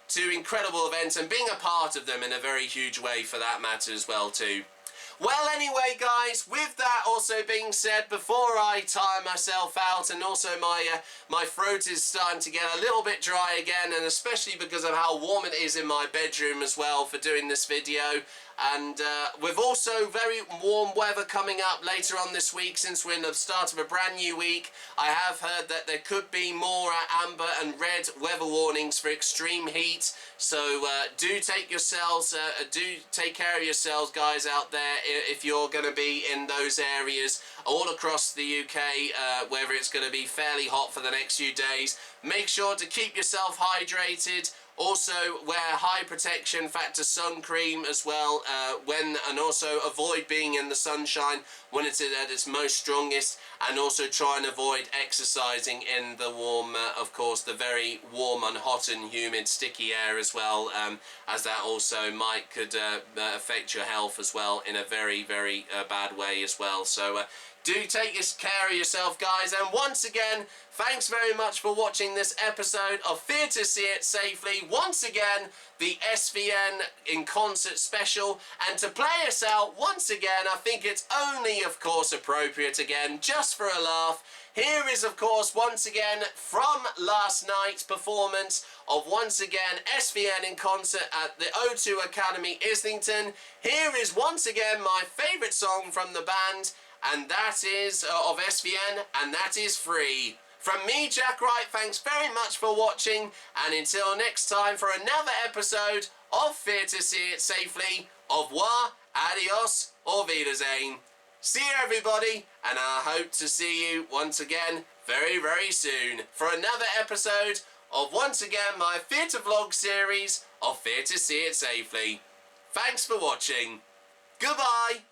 two incredible events and being a part of them in a very huge way, for that matter as well too. Well, anyway guys, with that also being said, before I tire myself out, and also my throat is starting to get a little bit dry again, and especially because of how warm it is in my bedroom as well for doing this video, and with also very warm weather coming up later on this week, since we're in the start of a brand new week. I have heard that there could be more amber and red weather warnings for extreme heat, so do take care of yourselves guys out there if you're going to be in those areas all across the UK, whether it's going to be fairly hot for the next few days. Make sure to keep yourself hydrated. Also wear high protection factor sun cream as well, and also avoid being in the sunshine when it's at its most strongest, and also try and avoid exercising in the warm, of course, the very warm and hot and humid sticky air as well, as that also could affect your health as well in a very bad way as well. So do take care of yourself guys, and once again, thanks very much for watching this episode of Theatre See It Safely. Once again, the SVN in concert special, and to play us out once again, I think it's only of course appropriate again, just for a laugh. Here is of course once again from last night's performance of once again SVN in concert at the O2 Academy Islington. Here is once again my favourite song from the band, and that is of SVN, and that is Free. From me, Jack Wright, thanks very much for watching, and until next time for another episode of Theatre See It Safely, au revoir, adios, or wiedersehen. See you everybody, and I hope to see you once again very soon for another episode of once again my theatre vlog series of Theatre See It Safely. Thanks for watching. Goodbye.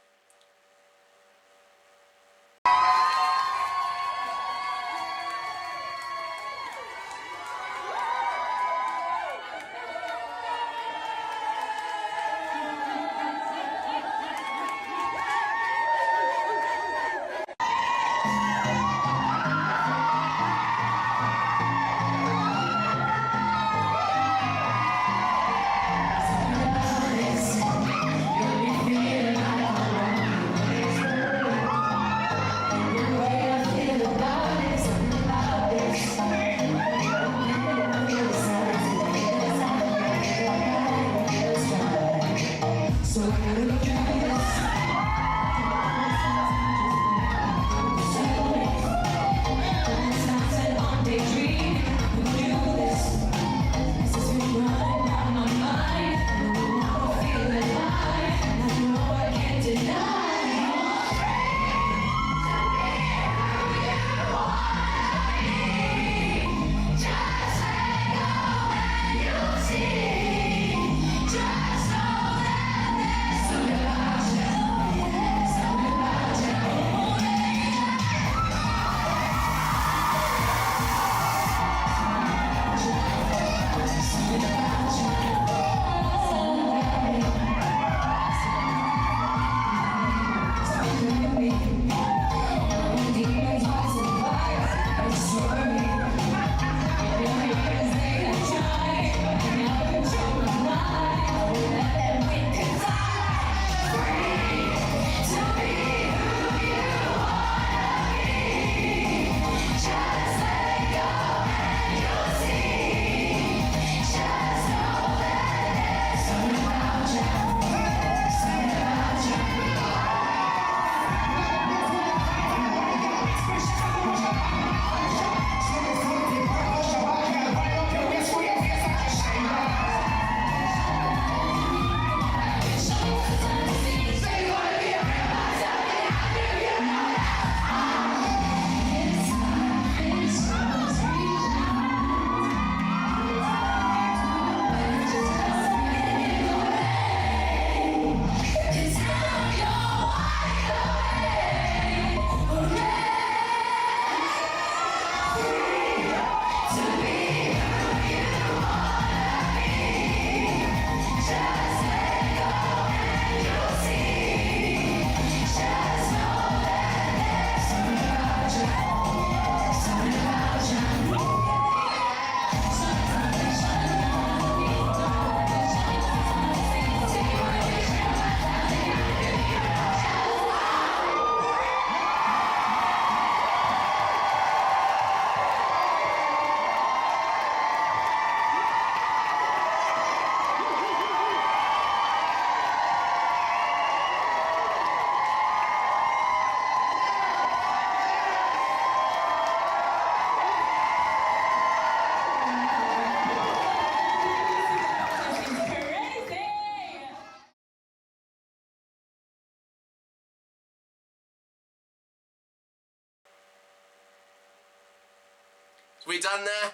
We done there?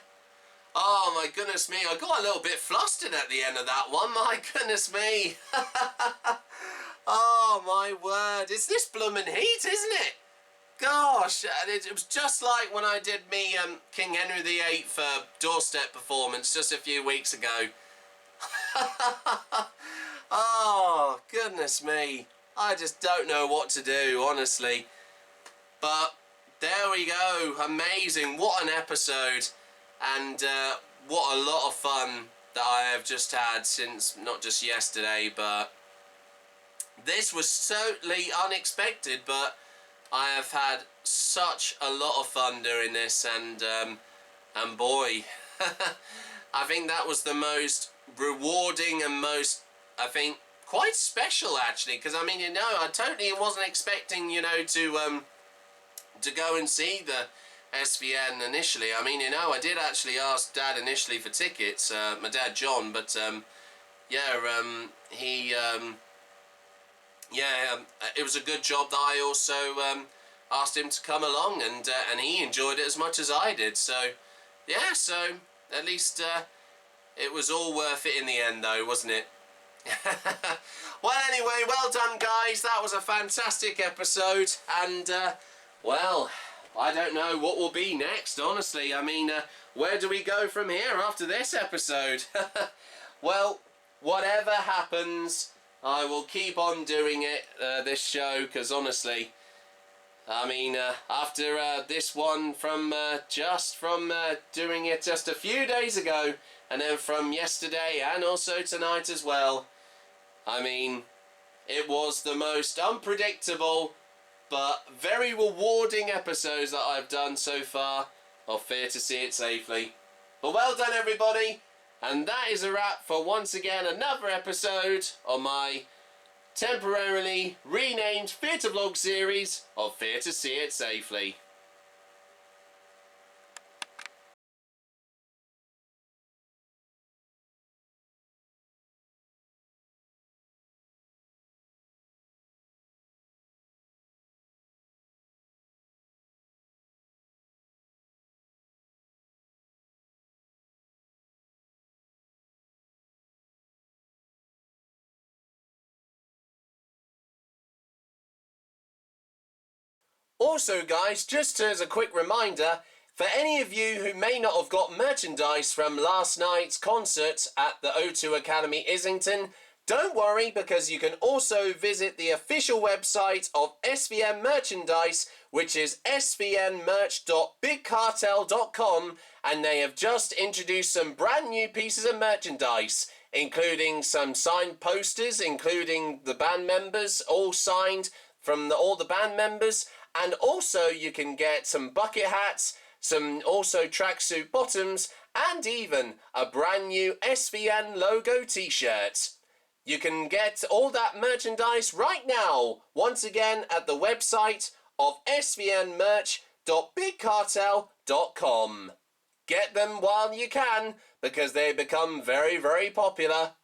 Oh my goodness me, I got a little bit flustered at the end of that one, my goodness me. Oh my word, it's this bloomin' heat, isn't it? Gosh, and it was just like when I did me King Henry VIII doorstep performance just a few weeks ago. Oh, goodness me. I just don't know what to do, honestly. But there we go. Amazing. What an episode. And what a lot of fun that I have just had since not just yesterday, but this was totally unexpected, but I have had such a lot of fun doing this, and boy, I think that was the most rewarding and most, I think, quite special actually, because I mean, you know, I totally wasn't expecting, you know, to go and see the SVN initially. I mean, you know, I did actually ask Dad initially for tickets, my dad John, but it was a good job that I also asked him to come along, and he enjoyed it as much as I did. So yeah, so at least it was all worth it in the end, though, wasn't it? Well, anyway, well done, guys. That was a fantastic episode, and well, I don't know what will be next, honestly. I mean, where do we go from here after this episode? Well, whatever happens, I will keep on doing it, this show, because honestly, I mean, after this one from doing it just a few days ago, and then from yesterday and also tonight as well, I mean, it was the most unpredictable but very rewarding episodes that I've done so far of Fear to See It Safely. But well done, everybody, and that is a wrap for once again another episode of my temporarily renamed theatre vlog series of Fear to See It Safely. Also, guys, just as a quick reminder, for any of you who may not have got merchandise from last night's concert at the O2 Academy Islington, don't worry, because you can also visit the official website of SVN merchandise, which is svnmerch.bigcartel.com, and they have just introduced some brand new pieces of merchandise, including some signed posters, including the band members, all signed from all the band members. And also you can get some bucket hats, some also tracksuit bottoms, and even a brand new SVN logo t-shirt. You can get all that merchandise right now, once again at the website of svnmerch.bigcartel.com. Get them while you can, because they become very, very popular.